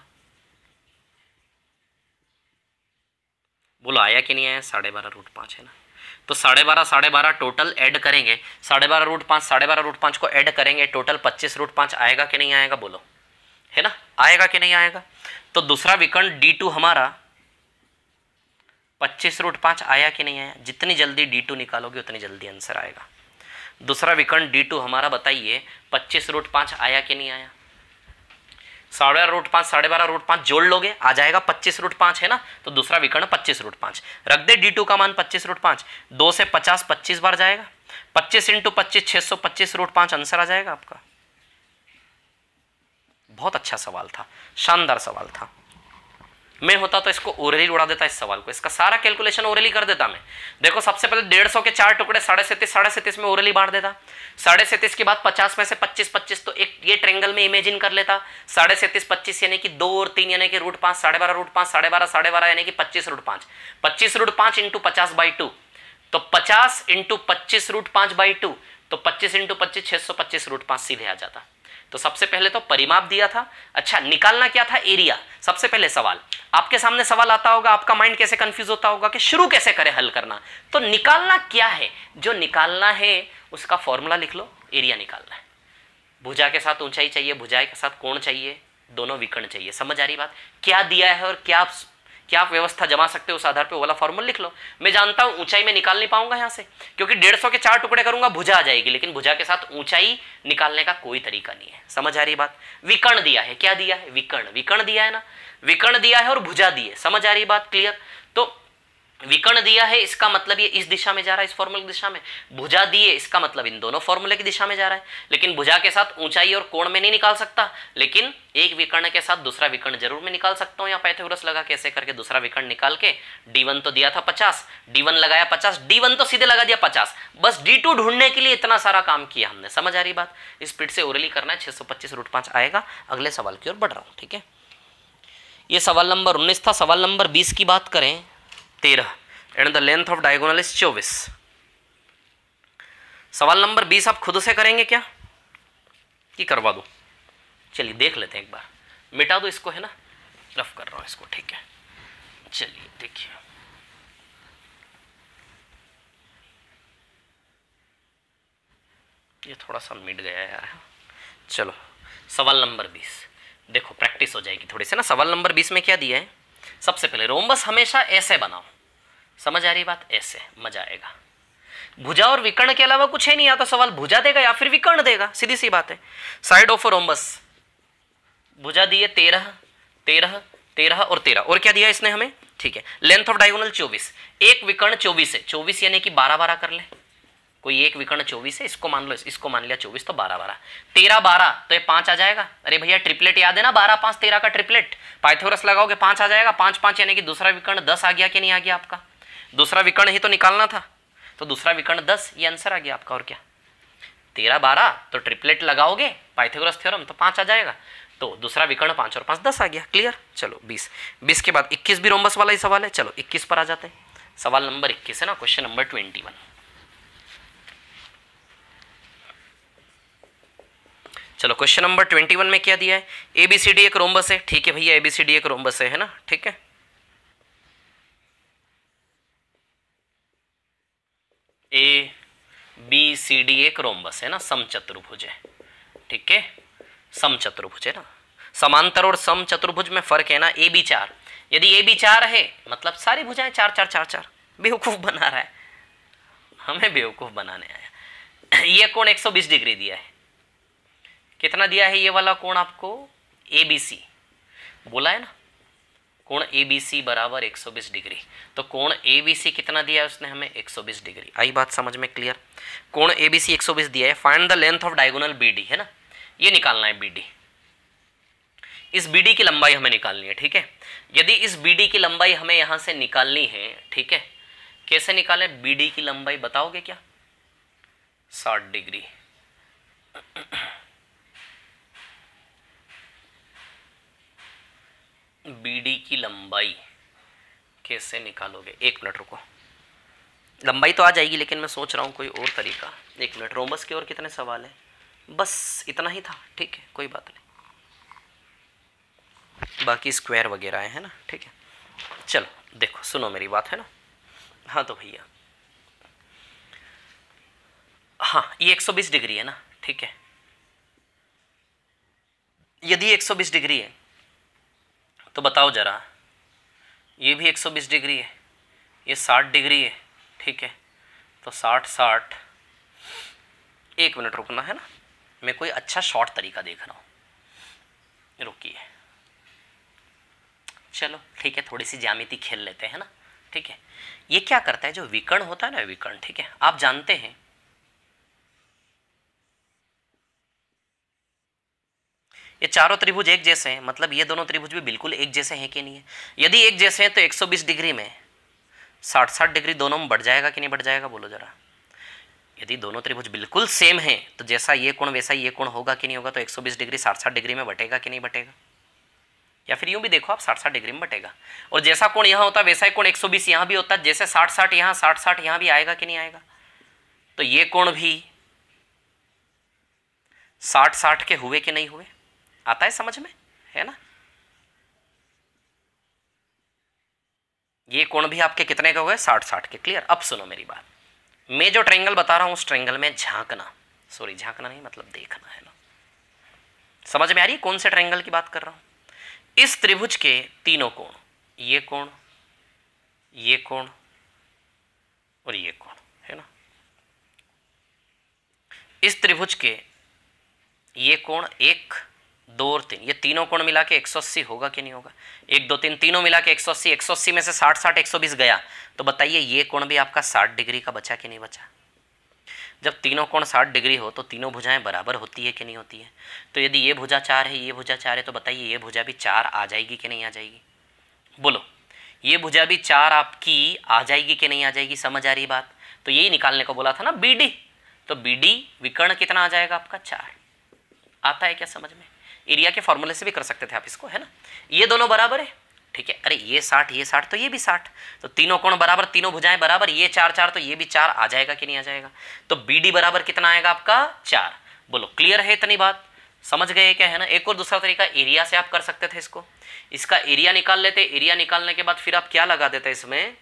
बोलो आया कि नहीं आया, 12.5 √5 है ना। तो 12.5 टोटल ऐड करेंगे, 12.5 √5 को ऐड करेंगे, टोटल 25√5 आएगा कि नहीं आएगा बोलो, है ना, आएगा कि नहीं आएगा। तो दूसरा विकर्ण D2 हमारा 25√5 आया कि नहीं आया। जितनी जल्दी D2 निकालोगे उतनी जल्दी आंसर आएगा। दूसरा विकर्ण D2 हमारा बताइए 25√5 आया कि नहीं आया। 12.5 जोड़ लोगे आ जाएगा 25√5, है ना। तो दूसरा विकर्ण 25√5 रख दे, D2 का मान 25√5, 2 से 50 25 बार जाएगा, 25 × 25 625√5 आंसर आ जाएगा आपका। बहुत अच्छा सवाल था, शानदार सवाल था। मैं होता तो इसको ओरली उड़ा देता, इस सवाल को, इसका सारा कैलकुलेशन ओरली कर देता मैं। देखो सबसे पहले 150 के 4 टुकड़े 37.5 में ओरली बांट देता, 37.5 के बाद 50 में से 25 तो एक ये ट्रेंगल में इमेजिन कर लेता, 37.5 25 यानी कि 2 और 3 यानी कि √5, 12.5 12.5 यानी कि 25√5, 25√5 × 50/2, तो 50 × 25√5/2, तो 25 × 25 625√5 सीधे आ जाता। तो सबसे पहले तो परिमाप दिया था। अच्छा, निकालना क्या था, एरिया। सबसे पहले सवाल आपके सामने सवाल आता होगा, आपका माइंड कैसे कंफ्यूज होता होगा कि शुरू कैसे करें हल करना। तो निकालना क्या है, जो निकालना है उसका फॉर्मूला लिख लो, एरिया निकालना है। भुजा के साथ ऊंचाई चाहिए, भुजा के साथ कोण चाहिए, दोनों विकर्ण चाहिए। समझ आ रही बात, क्या दिया है और क्या आप व्यवस्था जमा सकते हो उस आधार पे वाला फॉर्मूला लिख लो। मैं जानता हूं ऊंचाई में निकाल नहीं पाऊंगा यहां से, क्योंकि 150 के 4 टुकड़े करूंगा भुजा आ जाएगी, लेकिन भुजा के साथ ऊंचाई निकालने का कोई तरीका नहीं है। समझ आ रही बात। विकर्ण दिया है, क्या दिया है, विकर्ण, विकर्ण दिया है ना, विकर्ण दिया है और भुजा दी है। समझ आ रही बात, क्लियर। तो विकर्ण दिया है, इसका मतलब ये इस दिशा में जा रहा है, इस फॉर्मूले की दिशा में। भुजा दी है, इसका मतलब इन दोनों फॉर्मूले की दिशा में जा रहा है। लेकिन भुजा के साथ ऊंचाई और कोण में नहीं निकाल सकता, लेकिन एक विकर्ण के साथ दूसरा विकर्ण जरूर मैं निकाल सकता हूं। या पाइथागोरस लगा के ऐसे करके दूसरा विकर्ण निकाल के, D1 तो दिया था 50, D1 लगाया 50, D1 तो सीधे लगा दिया 50, बस D2 ढूंढने के लिए इतना सारा काम किया हमने। समझ आ रही बात। स्पीड से ओरली करना है, 625√5 आएगा। अगले सवाल की ओर बढ़ रहा हूं, ठीक है। ये सवाल नंबर 19 था। सवाल नंबर 20 की बात करें, 13 and the length of diagonal is 24। सवाल नंबर 20 आप खुद से करेंगे क्या कि करवा दो? चलिए देख लेते हैं एक बार, मिटा दो इसको, है ना, रफ कर रहा हूं इसको, ठीक है। चलिए देखिए, ये थोड़ा सा मिट गया यार। चलो सवाल नंबर 20 देखो, प्रैक्टिस हो जाएगी थोड़ी सी ना। सवाल नंबर 20 में क्या दिया है, सबसे पहले रोम्बस हमेशा ऐसे बनाओ। समझ आ रही बात, ऐसे मजा आएगा। भुजा और विकर्ण के अलावा कुछ है नहीं, या तो सवाल भुजा देगा या फिर विकर्ण देगा, सीधी सी बात है। साइड ऑफ रोम्बस, भुजा दी है 13 13 13 और 13, और क्या दिया इसने हमें, ठीक है। लेंथ ऑफ डायगोनल 24, एक विकर्ण 24 है, 24 यानी कि 12 12 कर ले। कोई एक विकर्ण 24 है, इसको मान लो, इसको मान लिया 24, तो 12 12, 13 12 तो ये 5 आ जाएगा। अरे भैया ट्रिपलेट याद है ना, 12 5 13 का ट्रिपलेट। पाइथागोरस लगाओगे 5 आ जाएगा, 5 5 यानी कि दूसरा विकर्ण 10 आ गया कि नहीं आ गया आपका। दूसरा विकर्ण ही तो निकालना था, तो दूसरा विकर्ण 10, ये आंसर आ गया आपका। और क्या, 13 12 तो ट्रिपलेट लगाओगे पाइथागोरस थ्योरम तो 5 आ जाएगा, तो दूसरा विकर्ण 5 और 5 10 आ गया। क्लियर। चलो 20 के बाद 21 भी रोम्बस वाला ही सवाल है। चलो 21 पर आ जाते हैं। सवाल नंबर 21 है ना, क्वेश्चन नंबर 21। चलो क्वेश्चन नंबर 21 में क्या दिया है, ABCD एक रोम्बस है, ठीक है भैया, ABCD एक रोम्बस है ना, ठीक है। ABCD एक रोम्बस है ना, समचतुर्भुज है, ठीक है, समचतुर्भुज है ना। समांतर और समचतुर्भुज में फर्क है ना, AB 4, यदि AB 4 है मतलब सारी भुजाएं 4 4 4 4। बेवकूफ बना रहा है, हमें बेवकूफ बनाने आया। ये कोण 120 डिग्री दिया है, कितना दिया है ये वाला कोण आपको, ABC बोला है ना, कोण ABC बराबर 120 डिग्री। तो कोण ABC कितना दिया है उसने हमें, 120 डिग्री। आई बात समझ में, क्लियर। कोण ABC 120 दिया है। Find the length of diagonal BD, है ना, ये निकालना है BD। इस BD की लंबाई हमें निकालनी है, ठीक है। यदि इस BD की लंबाई हमें यहां से निकालनी है, ठीक है, कैसे निकालें BD की लंबाई बताओगे क्या, 60 डिग्री। BD की लंबाई कैसे निकालोगे, एक मिनट रुको, लंबाई तो आ जाएगी, लेकिन मैं सोच रहा हूँ कोई और तरीका। एक मिनट, रोम्बस के और कितने सवाल हैं, बस इतना ही था, ठीक है, कोई बात नहीं, बाकी स्क्वायर वगैरह है ना, ठीक है। चलो देखो, सुनो मेरी बात, है ना। हाँ तो भैया हाँ ये 120 डिग्री है ना, ठीक है। यदि 120 डिग्री है तो बताओ जरा, ये भी 120 डिग्री है, ये 60 डिग्री है, ठीक है। तो 60 60, 1 मिनट रुकना है ना, मैं कोई अच्छा शॉर्ट तरीका देख रहा हूँ, रुकिए। चलो ठीक है, थोड़ी सी ज्यामिति खेल लेते हैं ना, ठीक है। ये क्या करता है, जो विकर्ण होता है ना, विकर्ण, ठीक है, आप जानते हैं ये चारों त्रिभुज एक जैसे हैं, मतलब ये दोनों त्रिभुज भी बिल्कुल एक जैसे हैं कि नहीं है। यदि एक जैसे हैं तो 120 डिग्री में 60 60 डिग्री दोनों में बढ़ जाएगा कि नहीं बढ़ जाएगा, बोलो जरा। यदि दोनों त्रिभुज बिल्कुल सेम है तो जैसा ये कोण वैसा ये कोण होगा कि नहीं होगा, तो 120 डिग्री 60 60 डिग्री में बटेगा कि नहीं बटेगा। या फिर यूं भी देखो आप, 60 60 डिग्री में बटेगा। और जैसा कोण यहाँ होता है वैसा ही कोण 120 यहाँ भी होता है, जैसे 60 60 यहाँ 60 60 यहाँ भी आएगा कि नहीं आएगा। तो ये कोण भी 60 60 के हुए कि नहीं हुए, आता है समझ में, है ना। ये कोण भी आपके कितने के हुए, 60 60 के। क्लियर। अब सुनो मेरी बात, मैं जो ट्रायंगल बता रहा हूं उस ट्रायंगल में झांकना, सॉरी झांकना नहीं मतलब देखना है ना। समझ में आ रही है कौन से ट्रायंगल की बात कर रहा हूं। इस त्रिभुज के तीनों कोण, ये कोण, ये कोण और ये कोण, है ना। इस त्रिभुज के ये कोण 1 2 और 3, ये तीनों कोण मिला के 180 होगा कि नहीं होगा। 1 2 3 तीनों मिला के 180, 180 में से 60 60 120 गया, तो बताइए ये कोण भी आपका 60 डिग्री का बचा कि नहीं बचा। जब तीनों कोण 60 डिग्री हो तो तीनों भुजाएं बराबर होती है कि नहीं होती है। तो यदि ये भुजा 4 है, ये भुजा 4 है, तो बताइए ये भुजा भी 4 आ जाएगी कि नहीं आ जाएगी, बोलो। ये भुजा भी 4 आपकी आ जाएगी कि नहीं आ जाएगी, समझ आ रही बात। तो यही निकालने को बोला था ना BD, तो BD विकर्ण कितना आ जाएगा आपका 4। आता है क्या समझ में। एरिया के फॉर्मूले से भी कर सकते थे आप इसको, है ना। ये दोनों बराबर है, ठीक है। अरे ये 60 ये 60 तो ये भी 60, तो तीनों कोण बराबर, तीनों भुजाएं बराबर, ये 4 4 तो ये भी 4 आ जाएगा कि नहीं आ जाएगा। तो BD बराबर कितना आएगा आपका 4। बोलो क्लियर है इतनी बात, समझ गए क्या, है ना। एक और दूसरा तरीका एरिया से आप कर सकते थे इसको, इसका एरिया निकाल लेते। एरिया निकालने के बाद फिर आप क्या लगा देते इसमें,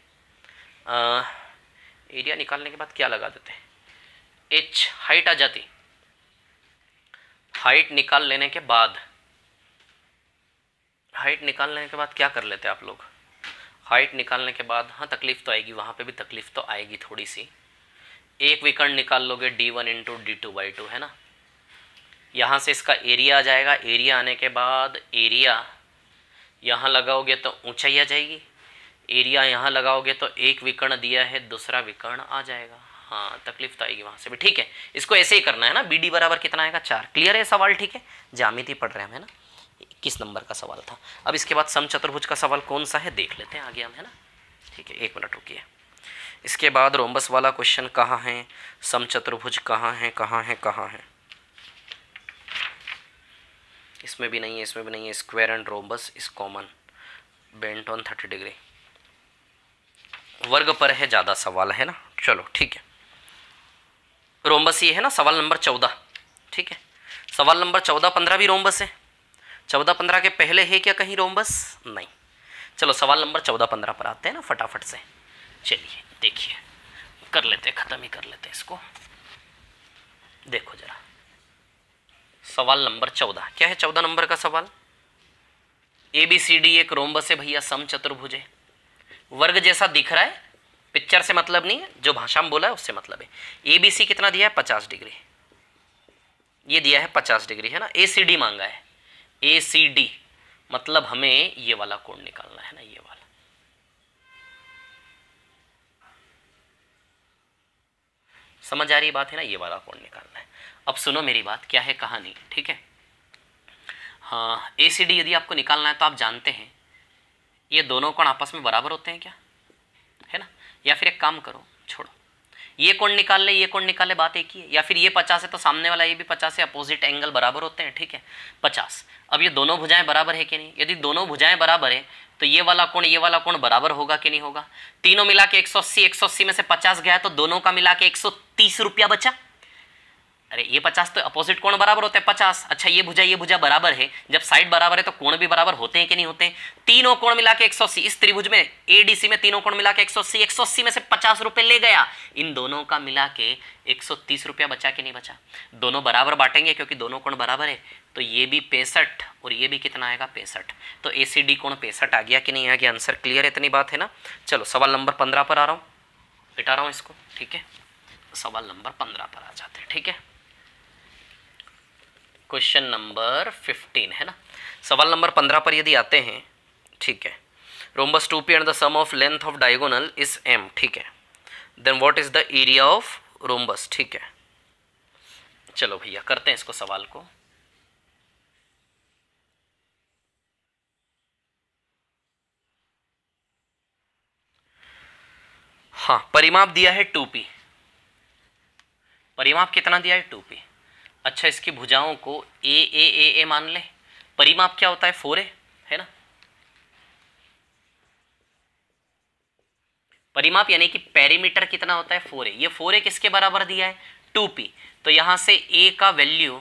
एरिया निकालने के बाद क्या लगा देते, H हाइट आ जाती। हाइट निकाल लेने के बाद, हाइट निकालने के बाद क्या कर लेते आप लोग, हाइट निकालने के बाद, हाँ तकलीफ तो आएगी, वहाँ पे भी तकलीफ तो आएगी थोड़ी सी। एक विकर्ण निकाल लोगे D1 इंटू D2/2, है ना। यहाँ से इसका एरिया आ जाएगा, एरिया आने के बाद एरिया यहाँ लगाओगे तो ऊंचाई आ जाएगी, एरिया यहाँ लगाओगे तो एक विकर्ण दिया है दूसरा विकर्ण आ जाएगा। हाँ तकलीफ तो आएगी वहाँ से भी, ठीक है। इसको ऐसे ही करना है ना। BD बराबर कितना आएगा 4। क्लियर है सवाल, ठीक है। ज्यामिति पढ़ रहे हैं हम, है ना। 21 नंबर का सवाल था। अब इसके बाद समचतुर्भुज का सवाल कौन सा है देख लेते हैं आगे हम, है ना। ठीक है 1 मिनट रुकिए। इसके बाद रोम्बस वाला क्वेश्चन कहाँ है, समचतुर्भुज कहाँ है, कहाँ है, कहाँ है। इसमें भी नहीं है, इसमें भी नहीं है। Square and rhombus is common, bent on 30 degree. वर्ग पर है ज़्यादा सवाल, है ना। चलो ठीक है। रोम्बस ये है ना सवाल नंबर 14, ठीक है। सवाल नंबर 14 15 भी रोम्बस है। 14 15 के पहले है क्या कहीं रोम्बस, नहीं। चलो सवाल नंबर 14 15 पर आते हैं ना फटाफट से। चलिए देखिए, कर लेते, ख़त्म ही कर लेते इसको। देखो जरा सवाल नंबर 14 क्या है। 14 नंबर का सवाल, ABCD एक रोम्बस है भैया, समचतुर्भुज है, वर्ग जैसा दिख रहा है। पिक्चर से मतलब नहीं है, जो भाषा में बोला है उससे मतलब है। ABC कितना दिया है 50 डिग्री, ये दिया है 50 डिग्री, है ना। ACD मांगा है, ACD मतलब हमें ये वाला कोण निकालना है ना, ये वाला। समझ आ रही बात है ना, ये वाला कोण निकालना है। अब सुनो मेरी बात, क्या है कहानी, ठीक है। हाँ ACD यदि आपको निकालना है तो आप जानते हैं ये दोनों कोण आपस में बराबर होते हैं क्या, है ना। या फिर एक काम करो, छोड़ो, ये कोण निकाल ले, ये कोण निकाल ले, बात एक ही है। या फिर ये 50 है तो सामने वाला ये भी 50 है, अपोजिट एंगल बराबर होते हैं, ठीक है 50। अब ये दोनों भुजाएं बराबर है कि नहीं, यदि दोनों भुजाएं बराबर है तो ये वाला कोण बराबर होगा कि नहीं होगा। तीनों मिला के 180, 180 में से 50 गया तो दोनों का मिला के 130 रुपया बचा। अरे ये 50 तो अपोजिट कोण बराबर होते हैं 50। अच्छा ये भुजा बराबर है, जब साइड बराबर है तो कोण भी बराबर होते हैं कि नहीं होते हैं? तीनों कोण मिला के 180, इस त्रिभुज में एडीसी में तीनों कोण मिला के 180, 180 में से 50 रुपए ले गया, इन दोनों का मिला के 130 रुपया बचा कि नहीं बचा? दोनों बराबर बांटेंगे क्योंकि दोनों कोण बराबर है, तो ये भी 65 और ये भी कितना आएगा 65, तो एसीडी कोण 65 आ गया कि नहीं आ गया? आंसर क्लियर है, इतनी बात है ना। चलो सवाल नंबर 15 पर आ रहा हूँ, बिठा रहा हूँ इसको, ठीक है। सवाल नंबर 15 पर आ जाते हैं, ठीक है। क्वेश्चन नंबर 15 है ना। सवाल नंबर 15 पर यदि आते हैं, ठीक है, rhombus 2p and the sum of length of diagonal is m, ठीक है, then what is the area of rhombus, ठीक है। चलो भैया करते हैं इसको सवाल को। हाँ, परिमाप दिया है 2p, परिमाप कितना दिया है 2p। अच्छा, इसकी भुजाओं को ए मान ले, परिमाप क्या होता है 4a, है ना। परिमाप यानी कि पेरीमीटर कितना होता है 4a, ये 4a किसके बराबर दिया है 2p, तो यहां से a का वैल्यू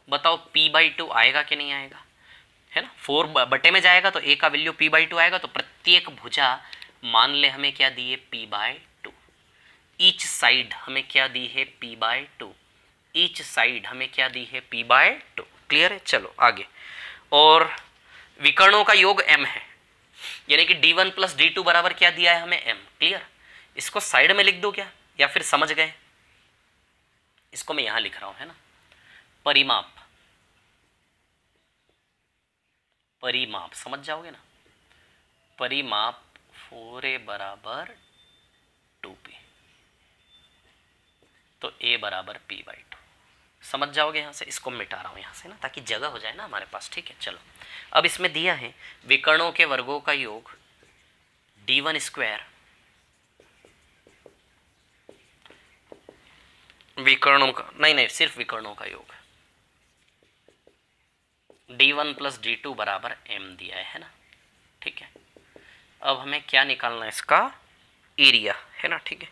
बताओ p/2 आएगा कि नहीं आएगा, है ना। 4 बटे में जाएगा तो a का वैल्यू p/2 आएगा, तो प्रत्येक भुजा मान ले हमें क्या दी है p/2, ईच साइड हमें क्या दी है p/2, ईच साइड हमें क्या दी है p/2, क्लियर है। चलो आगे, और विकर्णों का योग m है, यानी कि d1 प्लस d2 बराबर क्या दिया है हमें m, क्लियर। इसको साइड में लिख दो क्या, या फिर समझ गए? इसको मैं यहां लिख रहा हूं, है ना। परिमाप, परिमाप समझ जाओगे ना, परिमाप 4a बराबर 2p, तो a बराबर p/2, समझ जाओगे। यहां से इसको मिटा रहा हूं यहां से ना, ताकि जगह हो जाए ना हमारे पास, ठीक है। चलो अब इसमें दिया है विकर्णों के वर्गों का योग d1 स्क्वायर, विकर्णों का नहीं सिर्फ विकर्णों का योग d1 प्लस d2 बराबर m दिया है ना, ठीक है। अब हमें क्या निकालना है, इसका एरिया, है ना, ठीक है।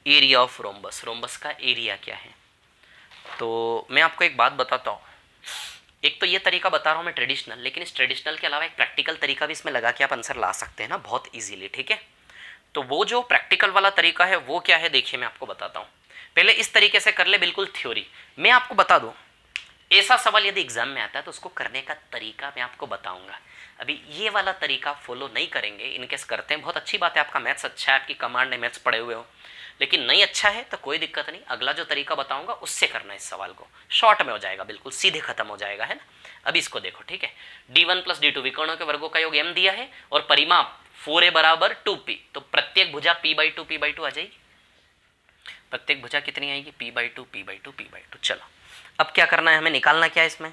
एरिया ऑफ रोम्बस, रोम्बस का एरिया क्या है। तो मैं आपको एक बात बताता हूँ, एक तो ये तरीका बता रहा हूँ मैं ट्रेडिशनल, लेकिन इस ट्रेडिशनल के अलावा एक प्रैक्टिकल तरीका भी इसमें लगा के आप आंसर ला सकते हैं ना बहुत इजीली, ठीक है। तो वो जो प्रैक्टिकल वाला तरीका है वो क्या है, देखिए मैं आपको बताता हूँ। पहले इस तरीके से कर ले, बिल्कुल थ्योरी। मैं आपको बता दूँ, ऐसा सवाल यदि एग्जाम में आता है तो उसको करने का तरीका मैं आपको बताऊंगा। अभी ये वाला तरीका फॉलो नहीं करेंगे, इनकेस करते हैं बहुत अच्छी बात है, आपका मैथ्स अच्छा है, आपकी कमांड ने मैथ्स पढ़े हुए हो, लेकिन नहीं अच्छा है तो कोई दिक्कत नहीं, अगला जो तरीका बताऊंगा उससे करना है। इस सवाल को शॉर्ट में हो जाएगा, बिल्कुल सीधे खत्म हो जाएगा, है ना। अभी इसको देखो, ठीक है। d1 प्लस d2 विकर्णों के वर्गों का योग m दिया है, और परिमाप 4a बराबर 2p, तो प्रत्येक भुजा p/2 आ जाएगी। प्रत्येक भुजा कितनी आएगी p/2। चलो अब क्या करना है, हमें निकालना क्या है इसमें,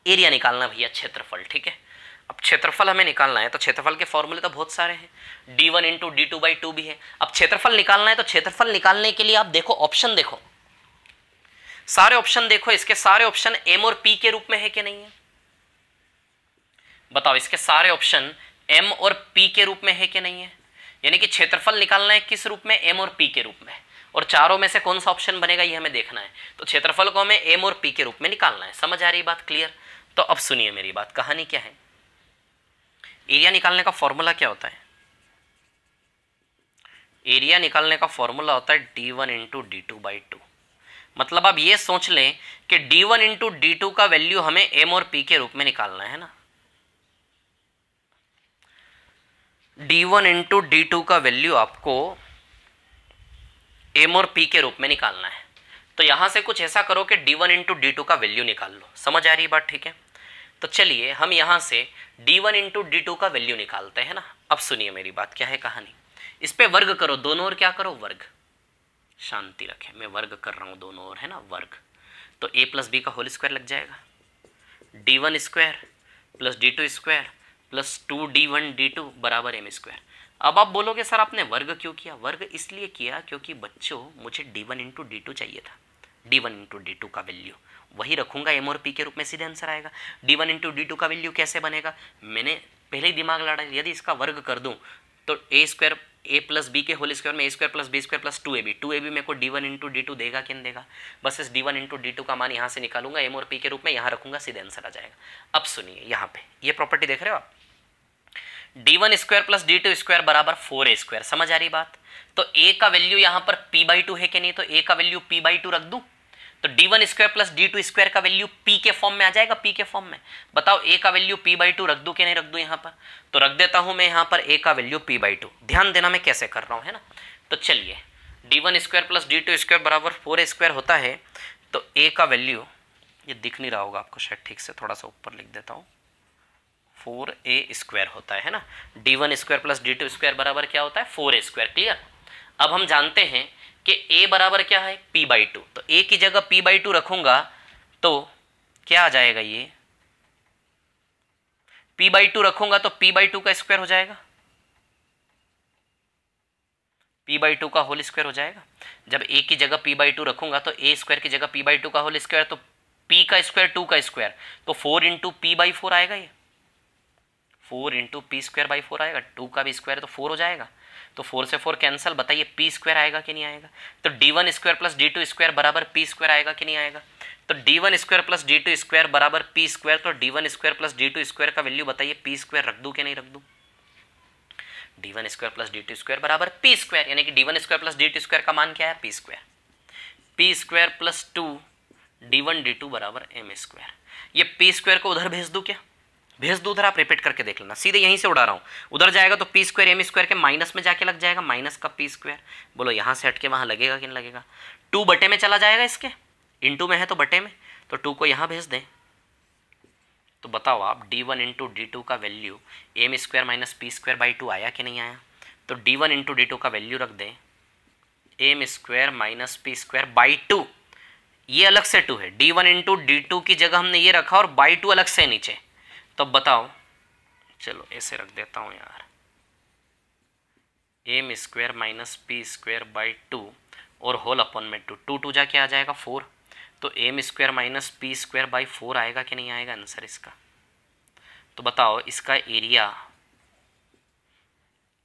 एरिया निकालना भैया, क्षेत्रफल, ठीक है। अब क्षेत्रफल हमें निकालना है, तो क्षेत्रफल के फॉर्मूले तो बहुत सारे हैं, d1 इंटू d2/2 भी है। अब क्षेत्रफल निकालना है, तो क्षेत्रफल निकालने के लिए आप देखो ऑप्शन, देखो सारे ऑप्शन देखो, इसके सारे ऑप्शन m और p के रूप में है कि नहीं है, बताओ। इसके सारे ऑप्शन m और p के रूप में है कि नहीं है, यानी कि क्षेत्रफल निकालना है किस रूप में, m और p के रूप में, और चारों में से कौन सा ऑप्शन बनेगा ये हमें देखना है। तो क्षेत्रफल को हमें m और p के रूप में निकालना है, समझ आ रही बात, क्लियर। तो अब सुनिए मेरी बात, कहानी क्या है। एरिया निकालने का फॉर्मूला क्या होता है, एरिया निकालने का फॉर्मूला होता है d1 इंटू d2/2। मतलब आप ये सोच लें कि d1 इंटू d2 का वैल्यू हमें m और p के रूप में निकालना है ना, d1 इंटू d2 का वैल्यू आपको m और p के रूप में निकालना है। तो यहां से कुछ ऐसा करो कि d1 इंटू d2 का वैल्यू निकाल लो, समझ आ रही बात, ठीक है। तो चलिए हम यहां से d1 इंटू d2 का वैल्यू निकालते हैं ना। अब सुनिए मेरी बात, क्या है कहानी, इस पे वर्ग करो दोनों ओर, क्या करो वर्ग, शांति रखें, मैं वर्ग कर रहा हूं दोनों ओर, है ना, वर्ग। तो a प्लस बी का होल स्क्वायर लग जाएगा, d1 square plus d2 square plus 2d1d2 बराबर m स्क्वायर। अब आप बोलोगे सर आपने वर्ग क्यों किया, वर्ग इसलिए किया क्योंकि बच्चों मुझे d1 इंटू d2 चाहिए था, d1 इंटू d2 का वैल्यू वही रखूंगा m और p के रूप में, सीधे आंसर आएगा। d1 इंटू d2 का वैल्यू कैसे बनेगा, मैंने पहले ही दिमाग लड़ा, यदि इसका वर्ग कर दूं तो a square a plus b के होल स्क्वायर में a square plus B square plus 2ab, 2ab मेरे को d1 इंटू डी देगा कि नहीं देगा। बस इस d1 इंटू डी का मान यहाँ से निकालूंगा, m और p के रूप में, यहाँ रखूंगा, सीधे आंसर आ जाएगा। अब सुनिए यहाँ पे ये प्रॉपर्टी देख रहे हो आप, d1 square plus d2 square बराबर 4a स्क्वायर। समझ आ रही बात? तो a का वैल्यू यहाँ पर p/2 है कि नहीं, तो a का वैल्यू p/2 रख दूं तो d1 square plus d2 square का वैल्यू p के फॉर्म में आ जाएगा, p के फॉर्म में। बताओ a का वैल्यू p/2 रख दूं कि नहीं रख दूं यहाँ पर? तो रख देता हूं मैं यहाँ पर a का वैल्यू p/2। ध्यान देना मैं कैसे कर रहा हूं, है ना। तो चलिए d1 square plus d2 square बराबर 4a स्क्वायर होता है, तो a का वैल्यू, ये दिख नहीं रहा होगा आपको शायद ठीक से, थोड़ा सा ऊपर लिख देता हूँ, 4a स्क्वायर होता है ना। d1 square plus d2 square बराबर क्या होता है, 4a स्क्वायर। क्लियर? अब हम जानते हैं कि a बराबर क्या है, p/2, तो a की जगह p/2 रखूंगा तो क्या आ जाएगा, ये p/2 रखूंगा तो p/2 का स्क्वायर हो जाएगा, p/2 का होल स्क्वायर हो जाएगा। जब a की जगह p/2 रखूंगा तो a स्क्वायर की जगह p/2 का होल स्क्वायर, तो p का स्क्वायर 2 का स्क्वायर, तो 4 इंटू p/4 आएगा, ये 4 इंटू पी स्क्वायर बाई 4 आएगा, 2 का भी स्क्वायर तो 4 हो जाएगा, तो 4 से 4 कैंसिल। बताइए पी स्क्वायर आएगा कि नहीं आएगा? तो d1 square plus d2 square बराबर पी स्क्वायर आएगा कि नहीं आएगा? तो d1 square plus d2 square बराबर पी स्क्वायर, तो d1 square plus d2 square का वैल्यू बताइए पी स्क्वायर रख दूं कि नहीं रख दूं? d1 square plus d2 square बराबर पी स्क्वायर, यानी कि d1 square plus d2 square का मान क्या है, P square. P square plus 2 d1 d2 बराबर एम स्क्वायर। ये पी स्क्वायर को उधर भेज दूं क्या? भेज दो उधर, आप रिपीट करके देख लेना, सीधे यहीं से उड़ा रहा हूँ। उधर जाएगा तो पी स्क्वायर एम स्क्वायर के माइनस में जाके लग जाएगा, माइनस का पी स्क्वायर। बोलो यहाँ से हट के वहाँ लगेगा कि नहीं लगेगा? 2 बटे में चला जाएगा, इसके इंटू में है तो बटे में, तो 2 को यहाँ भेज दें। तो बताओ आप d1 इंटू डी का value M square minus P square by 2 आया कि नहीं आया? तो d1 इंटू डी का वैल्यू रख दें M square minus P square by 2, ये अलग से 2 है, d1 इंटू डी की जगह हमने ये रखा और बाई 2 अलग से नीचे। तो बताओ, चलो ऐसे रख देता हूं यार, M square minus P square by 2 और होल अपॉन में 2, 2 2 जाके आ जाएगा 4, तो M square minus P square by 4 आएगा कि नहीं आएगा आंसर इसका? तो बताओ इसका area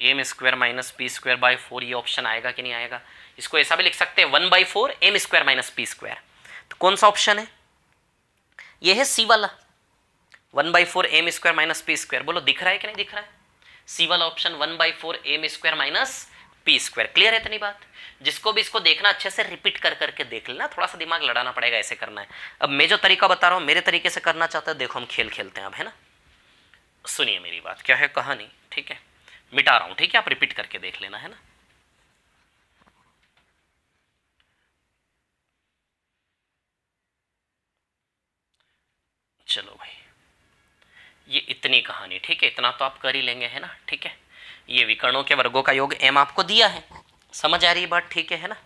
M square minus P square by 4, ये ऑप्शन आएगा कि नहीं आएगा? इसको ऐसा भी लिख सकते हैं 1/4 M square minus P square. तो कौन सा ऑप्शन है? ये है सी वाला, 1/4 M square minus P square. बोलो दिख रहा है कि नहीं दिख रहा है? सी वाला option 1/4 M square minus P square. Clear है इतनी बात? जिसको भी इसको देखना अच्छे से रिपीट कर करके देख लेना, थोड़ा सा दिमाग लड़ाना पड़ेगा, ऐसे करना है। अब मैं जो तरीका बता रहा हूँ मेरे तरीके से करना चाहते हो, देखो हम खेल खेलते हैं अब, है ना। सुनिए मेरी बात, क्या है कहानी, ठीक है, मिटा रहा हूँ, ठीक है, आप रिपीट करके देख लेना, है ना। चलो भाई, ये इतनी कहानी, ठीक है, इतना तो आप कर ही लेंगे, है ना, ठीक है। ये विकर्णों के वर्गों का योग m आपको दिया है, समझ आ रही बात, ठीक है ना।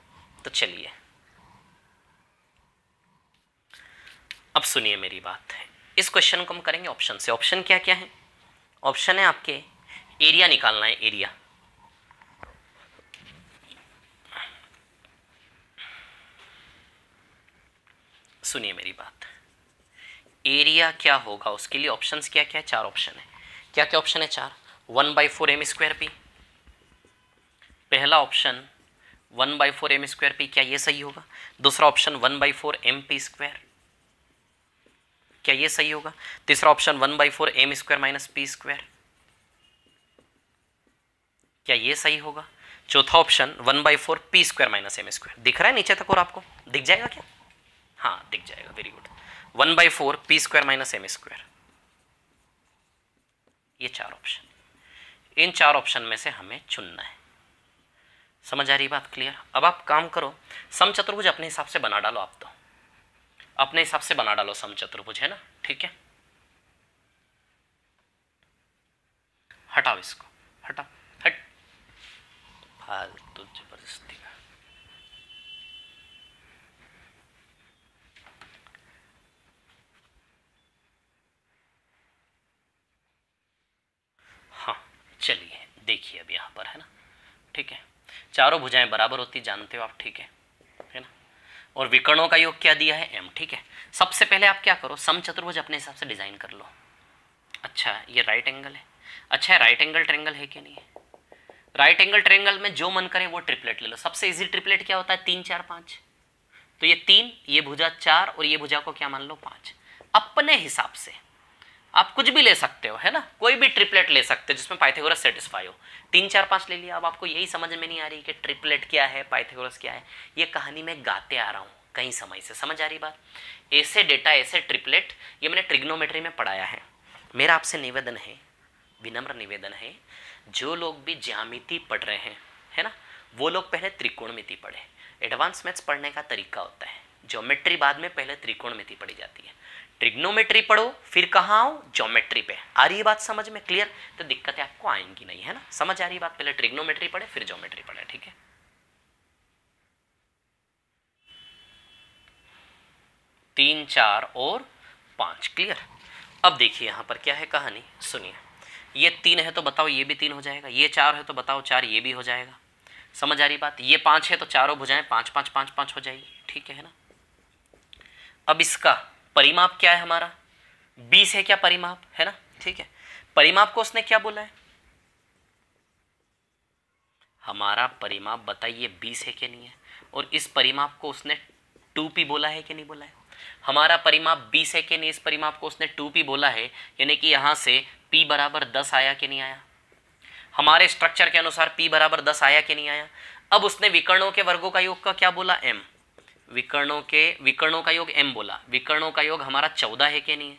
तो चलिए अब सुनिए मेरी बात है, इस क्वेश्चन को हम करेंगे ऑप्शन से। ऑप्शन क्या क्या है? ऑप्शन है आपके एरिया निकालना है, एरिया। सुनिए मेरी बात, एरिया क्या होगा उसके लिए ऑप्शंस क्या क्या है? 4 ऑप्शन है। क्या क्या ऑप्शन है? 4। 1/4 एम स्क्वायर पी, पहला ऑप्शन 1/4 एम स्क्वायर पी, क्या ये सही होगा? दूसरा ऑप्शन 1/4 एम पी स्क्वायर, क्या ये सही होगा? तीसरा option 1/4 M square minus P square, क्या ये सही होगा? चौथा option 1/4 P square minus M square. दिख रहा है नीचे तक और आपको दिख जाएगा क्या? हाँ दिख जाएगा, very good. 1/4 P square minus M square, ये 4 ऑप्शन, इन 4 ऑप्शन में से हमें चुनना है। समझ आ रही बात? क्लियर? अब आप काम करो, समचतुर्भुज अपने हिसाब से बना डालो, आप तो अपने हिसाब से बना डालो समचतुर्भुज, है ना, ठीक है। हटाओ इसको, हटाओ, हट, फालतू जबरदस्ती का। हाँ चलिए देखिए अब यहाँ पर, है ना, ठीक है। चारों भुजाएं बराबर होती जानते हो आप, ठीक है ना। और विकर्णों का योग क्या दिया है? m, ठीक है। सबसे पहले आप क्या करो, समचतुर्भुज अपने हिसाब से डिजाइन कर लो। अच्छा ये राइट एंगल है, अच्छा राइट एंगल ट्रायंगल है कि नहीं है? राइट एंगल ट्रायंगल में जो मन करे वो ट्रिपलेट ले लो। सबसे इजी ट्रिपलेट क्या होता है? 3 4 5। तो ये 3, ये भुजा 4 और ये भुजा को क्या मान लो 5। अपने हिसाब से आप कुछ भी ले सकते हो, है ना, कोई भी ट्रिपलेट ले सकते हो जिसमें पाइथागोरस सेटिस्फाई हो। 3 4 5 ले लिया। अब आपको यही समझ में नहीं आ रही कि ट्रिपलेट क्या है, पाइथागोरस क्या है, ये कहानी में गाते आ रहा हूँ कई समय से। समझ आ रही बात? ऐसे डेटा, ऐसे ट्रिपलेट, ये मैंने ट्रिग्नोमेट्री में पढ़ाया है। मेरा आपसे निवेदन है, विनम्र निवेदन है, जो लोग भी ज्यामिति पढ़ रहे हैं, है ना, वो लोग पहले त्रिकोणमिति पढ़े। एडवांस मैथ्स पढ़ने का तरीका होता है, ज्योमेट्री बाद में, पहले त्रिकोणमिति पढ़ी जाती है। ट्रिग्नोमेट्री पढ़ो, फिर कहाँ आओ? ज्योमेट्री पे। आ रही है बात समझ में? क्लियर? तो दिक्कतें आपको आएंगी नहीं, है ना, समझ आ रही बात? पहले ट्रिग्नोमेट्री पढ़े फिर ज्योमेट्री पढ़े, ठीक है। तीन, 4 और 5, क्लियर। अब देखिए यहां पर क्या है कहानी, सुनिए। ये 3 है तो बताओ ये भी 3 हो जाएगा, ये 4 है तो बताओ 4 ये भी हो जाएगा। समझ आ रही बात? ये 5 है तो चारों भुजाएं 5 5 5 5 हो जाएगी, ठीक है ना। अब इसका परिमाप क्या है हमारा? 20 है क्या परिमाप, है ना, ठीक है। परिमाप को उसने क्या बोला है? हमारा परिमाप बताइए 20 है कि नहीं है। और इस परिमाप को उसने 2p बोला है कि नहीं बोला है? हमारा परिमाप 20 है कि नहीं, इस परिमाप को उसने 2p बोला है, यानी कि यहां से p बराबर 10 आया कि नहीं आया? हमारे स्ट्रक्चर के अनुसार p बराबर 10 आया कि नहीं आया? अब उसने विकर्णों के वर्गों का योग का क्या बोला? m। विकर्णों का योग m बोला। विकर्णों का योग हमारा 14 है कि नहीं है?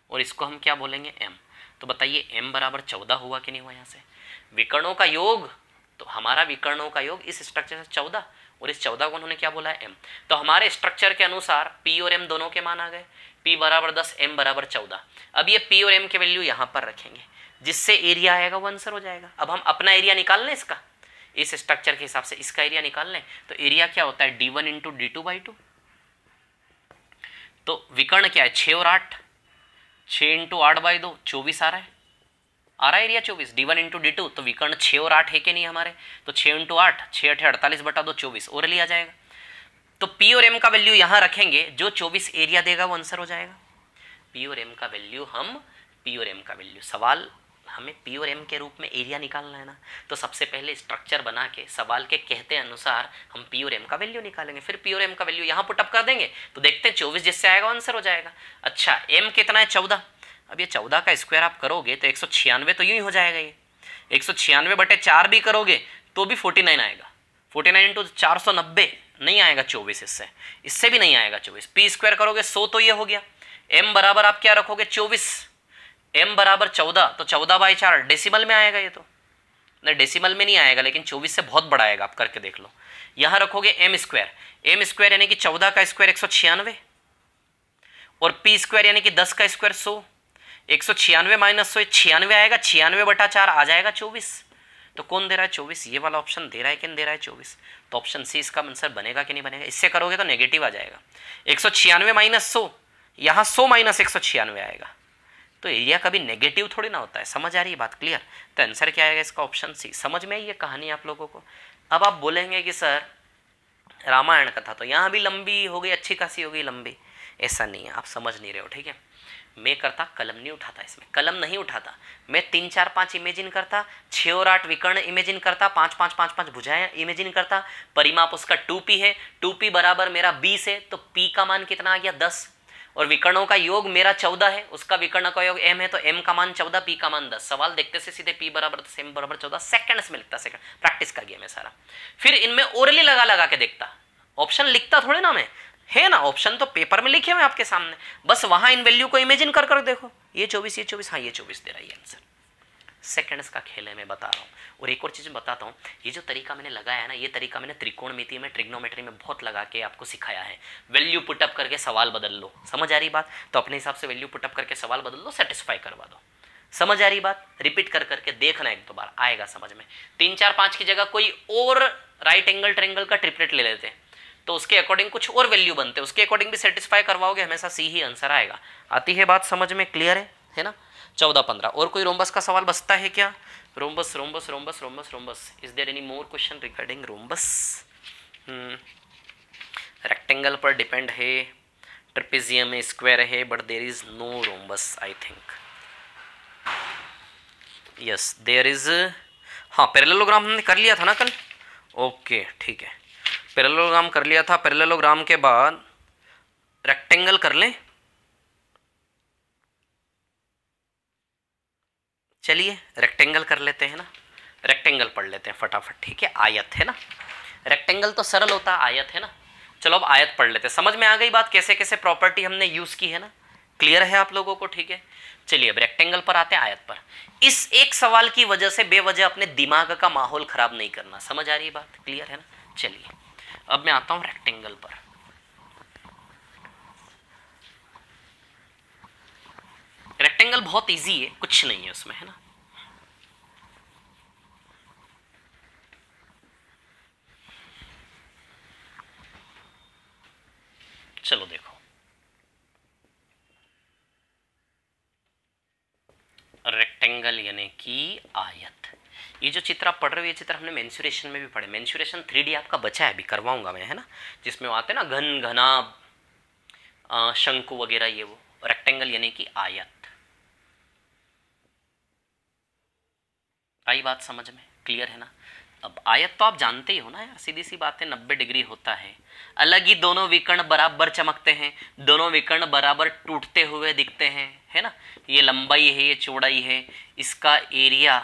और इसको हम क्या बोलेंगे? m। तो बताइए m बराबर 14 हुआ कि नहीं हुआ? यहाँ से विकर्णों का योग, तो हमारा विकर्णों का योग इस स्ट्रक्चर से 14, और इस 14 को उन्होंने क्या बोला है? m। तो हमारे स्ट्रक्चर के अनुसार p और m दोनों के मान आ गए। p बराबर 10, m बराबर 14। अब ये p और m के वैल्यू यहाँ पर रखेंगे, जिससे एरिया आएगा वो आंसर हो जाएगा। अब हम अपना एरिया निकाल लें इसका, इस स्ट्रक्चर के हिसाब से इसका एरिया निकाल लें। तो एरिया क्या होता है? d1 into d2/2। तो विकर्ण क्या है? 6 और 8, 6 इंटू 8/2, 24 आ रहा है एरिया 24। d1 इंटू d2, तो विकर्ण 6 और 8 है कि नहीं हमारे? तो 6 इंटू 8, 6 8 48/2, 24 और लिया जाएगा। तो p और m का वैल्यू यहां रखेंगे, जो 24 एरिया देगा वो आंसर हो जाएगा। p और m का वैल्यू सवाल हमें p और m के रूप में एरिया निकालना है ना, तो सबसे पहले स्ट्रक्चर बना के सवाल के कहते अनुसार हम p और m का वैल्यू निकालेंगे, फिर p और m का वैल्यू यहाँ पुटअप कर देंगे। तो देखते हैं 24 जिससे आएगा आंसर हो जाएगा। अच्छा m कितना है? 14। अब ये 14 का स्क्वायर आप करोगे तो 196 तो यूं ही हो जाएगा। ये 196/4 भी करोगे तो भी 49 आएगा। 49 इंटू 490 नहीं आएगा 24, इससे भी नहीं आएगा 24। पी स्क्वायर करोगे 100 तो ये हो गया। m बराबर आप क्या रखोगे? 24। m बराबर 14, तो 14/4 डेसिमल में आएगा। ये तो नहीं, डेसिमल में नहीं आएगा, लेकिन 24 से बहुत बड़ा आएगा, आप करके देख लो। यहां रखोगे m स्क्वायर यानी कि 14 का स्क्वायर 196, और p स्क्वायर यानी कि 10 का स्क्वायर 100। 196 माइनस 100 96 आएगा, 96/4 आ जाएगा 24। तो कौन दे रहा है? 24। ये वाला ऑप्शन दे रहा है कि नहीं दे रहा है? 24। तो ऑप्शन सी इसका आंसर बनेगा कि नहीं बनेगा? इससे करोगे तो नेगेटिव आ जाएगा। 196 माइनस 100, यहाँ 100 माइनस 196 आएगा। तो एरिया कभी नेगेटिव थोड़ी ना होता है। समझ आ रही है बात? क्लियर? तो आंसर क्या आएगा इसका? Option C. समझ में आई ये कहानी आप लोगों को? अब आप बोलेंगे कि सर रामायण कथा तो यहाँ भी लंबी हो गई, अच्छी खासी हो गई लंबी। ऐसा नहीं है, आप समझ नहीं रहे हो, ठीक है। मैं करता, कलम नहीं उठाता, इसमें कलम नहीं उठाता। मैं 3 4 5 इमेजिन करता, 6 और 8 विकर्ण इमेजिन करता, 5 5 5 5 भुजाएं इमेजिन करता। परिमाप उसका 2p है, 2p बराबर मेरा 20 है, तो p का मान कितना आ गया? 10। और विकर्णों का योग मेरा 14 है, उसका विकर्ण का योग m है, तो m का मान 14, p का मान 10। सवाल देखते से सीधे p बराबर 10, m बराबर 14 सेकंड्स में लिखता। सेकंड प्रैक्टिस का गेम है सारा। फिर इनमें ओरली लगा के देखता, ऑप्शन लिखता थोड़े ना मैं, है ना। ऑप्शन तो पेपर में लिखे हुए आपके सामने, बस वहां इन वैल्यू को इमेजिन कर देखो। ये 24, ये 24, हाँ ये 24 दे रहा है ये आंसर। सेकंड्स का खेल है, मैं बता रहा हूँ। और एक और चीज बताता हूँ, ये जो तरीका मैंने लगाया है ना, ये तरीका मैंने त्रिकोणमिति में, ट्रिग्नोमेट्री में बहुत लगा के आपको सिखाया है। वैल्यू पुटअप करके सवाल बदल लो। समझ आ रही बात? तो अपने हिसाब से वैल्यू पुटअप करके सवाल बदल लो, सेटिस्फाई करवा दो। समझ आ रही बात? रिपीट करके देखना, एक दो बार आएगा समझ में। 3 4 5 की जगह कोई और राइट एंगल ट्रायंगल का ट्रिपलेट ले लेते, तो उसके अकॉर्डिंग कुछ और वैल्यू बनते, उसके अकॉर्डिंग भी सेटिस्फाई करवाओगे, हमेशा सी ही आंसर आएगा। आती है बात समझ में? क्लियर है ना? 14 15 और कोई रोम्बस का सवाल बचता है क्या? Rhombus rhombus rhombus rhombus rhombus is there any more question regarding rhombus? Rectangle पर डिपेंड है, ट्रेपेजियम में स्क्वायर है, but there is no rhombus I think. Yes there is हाँ पैरेललोग्राम हमने कर लिया था ना कल, ओके ठीक है, पैरेललोग्राम कर लिया था। पैरेललोग्राम के बाद रेक्टेंगल कर लें, चलिए रेक्टेंगल कर लेते हैं ना, रेक्टेंगल पढ़ लेते हैं फटाफट, ठीक है। आयत है ना, रेक्टेंगल तो सरल होता, आयत है ना। चलो अब आयत पढ़ लेते हैं, समझ में आ गई बात कैसे कैसे प्रॉपर्टी हमने यूज की है ना, क्लियर है आप लोगों को, ठीक है। चलिए अब रेक्टेंगल पर आते हैं, आयत पर। इस एक सवाल की वजह से बेवजह अपने दिमाग का माहौल खराब नहीं करना, समझ आ रही है बात, क्लियर है ना। चलिए अब मैं आता हूं रेक्टेंगल पर। रेक्टेंगल बहुत इजी है, कुछ नहीं है उसमें, है ना। चलो देखो, रेक्टेंगल यानी कि आयत। ये जो चित्र आप पढ़ रहे हो, ये चित्र हमने मेंसुरेशन में भी पढ़े। मेंसुरेशन 3D आपका बचा है, अभी करवाऊंगा मैं, है ना, जिसमें वो आते हैं ना घन घना शंकु वगैरह, ये वो रेक्टेंगल यानी कि आयत। आई बात समझ में, क्लियर है ना। अब आयत तो आप जानते ही हो ना यार, सीधी सी बात है, 90 डिग्री होता है। अलग ही दोनों विकर्ण बराबर चमकते हैं, दोनों विकर्ण बराबर टूटते हुए दिखते हैं, है ना। ये लंबाई है, ये चौड़ाई है, इसका एरिया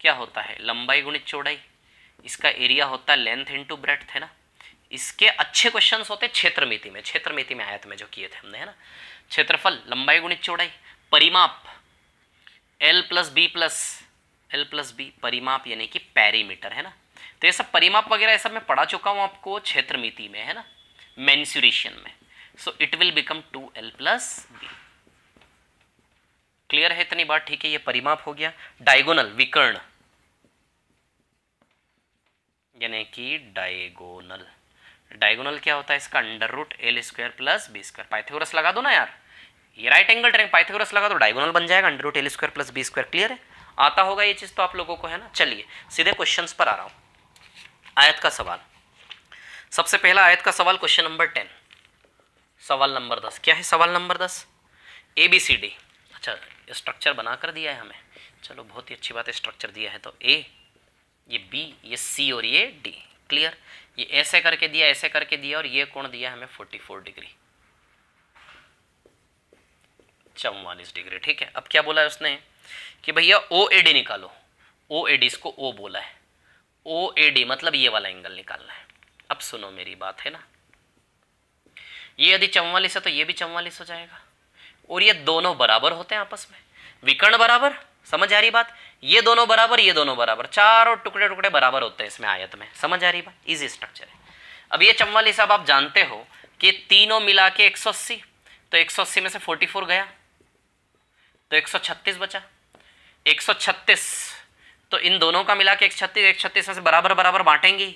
क्या होता है, लंबाई गुणित चौड़ाई, इसका एरिया होता है लेंथ इनटू ब्रेड्थ, है ना। इसके अच्छे क्वेश्चंस होते हैं क्षेत्रमिति में, क्षेत्रमिति में आयत में जो किए थे हमने, है ना। क्षेत्रफल लंबाई गुणित चौड़ाई, परिमाप L प्लस बी, परिमाप यानी कि पेरीमीटर, है ना। तो ये सब परिमाप वगैरह ये सब मैं पढ़ा चुका हूं आपको क्षेत्रमिति में, है ना, मेंसुरेशन में। So it will become 2L plus B, clear है इतनी बात, ठीक है। ये परिमाप हो गया। डायगोनल विकर्ण यानी कि डायगोनल, डायगोनल क्या होता है इसका, under root L square plus B square. Pythagoras लगा दो ना यार, ये राइट एंगल ट्रायंगल पाइथागोरस लगा दो, डायगोनल बन जाएगा under root L square plus B square, clear है, आता होगा ये चीज तो आप लोगों को, है ना। चलिए सीधे क्वेश्चंस पर आ रहा हूं। आयत का सवाल, सबसे पहला आयत का सवाल क्वेश्चन नंबर 10, सवाल नंबर 10 क्या है, सवाल नंबर 10 ABCD। अच्छा स्ट्रक्चर बनाकर दिया है हमें, चलो बहुत ही अच्छी बात है, स्ट्रक्चर दिया है तो A, ये B, ये C और ये D, क्लियर। ये ऐसे करके दिया, ऐसे करके दिया, और ये कोण दिया हमें 44 डिग्री, 44 डिग्री, ठीक है। अब क्या बोला है उसने कि भैया OAD निकालो, OAD इसको O बोला है, OAD मतलब ये वाला एंगल निकालना है। अब सुनो मेरी बात, है ना, ये यदि 44 है तो ये भी 44 हो जाएगा, और ये दोनों बराबर होते हैं आपस में, विकर्ण बराबर, समझ आ रही बात, ये दोनों बराबर, ये दोनों बराबर, चारों टुकड़े टुकड़े बराबर होते हैं इसमें आयत में, समझ आ रही बात, इजी स्ट्रक्चर है। अब ये 44, अब आप जानते हो कि तीनों मिला के 180, तो 180 में से 44 गया तो 136 बचा, 136, तो इन दोनों का मिला के 136 में से बराबर बराबर बांटेंगे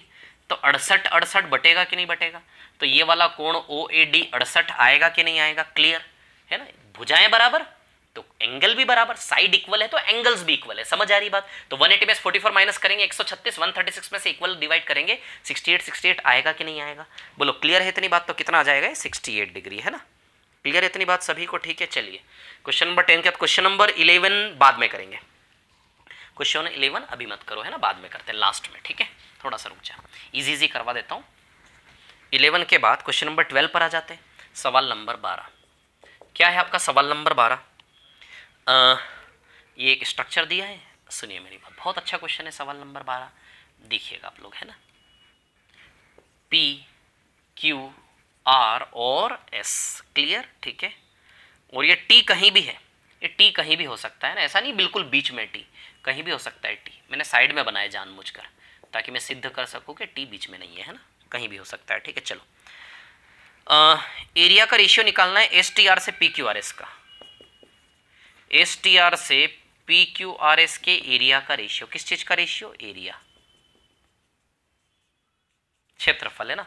तो 68 बटेगा कि नहीं बटेगा, तो ये वाला कोण OAD 68 आएगा कि नहीं आएगा, क्लियर है ना। भुजाएं बराबर तो एंगल भी बराबर, साइड इक्वल है तो एंगल्स भी इक्वल है, समझ आ रही बात। तो 180 में 44 माइनस करेंगे 136, 136 में से इक्वल डिवाइड करेंगे 68 आएगा कि नहीं आएगा, बोलो क्लियर है इतनी बात, तो कितना आ जाएगा 68 डिग्री, है ना, क्लियर है इतनी बात सभी को, ठीक है। चलिए क्वेश्चन नंबर 10 के बाद क्वेश्चन नंबर 11 बाद में करेंगे, क्वेश्चन 11 अभी मत करो, है ना, बाद में करते हैं लास्ट में, ठीक है, थोड़ा सा रुक जा, इजी करवा देता हूँ। 11 के बाद क्वेश्चन नंबर 12 पर आ जाते हैं, सवाल नंबर 12 क्या है आपका, सवाल नंबर 12 ये एक स्ट्रक्चर दिया है, सुनिए मेरी बात, बहुत अच्छा क्वेश्चन है सवाल नंबर 12, देखिएगा आप लोग, है ना, P Q R और S, क्लियर, ठीक है, और ये T कहीं भी है, ये T कहीं भी हो सकता है ना, ऐसा नहीं बिल्कुल बीच में T, कहीं भी हो सकता है T, मैंने साइड में बनाया जानबूझकर ताकि मैं सिद्ध कर सकूं कि T बीच में नहीं है, है ना, कहीं भी हो सकता है, ठीक है। चलो एरिया का रेशियो निकालना है STR से PQRS का, STR से PQRS के एरिया का रेशियो, किस चीज का रेशियो, एरिया, क्षेत्रफल, है ना,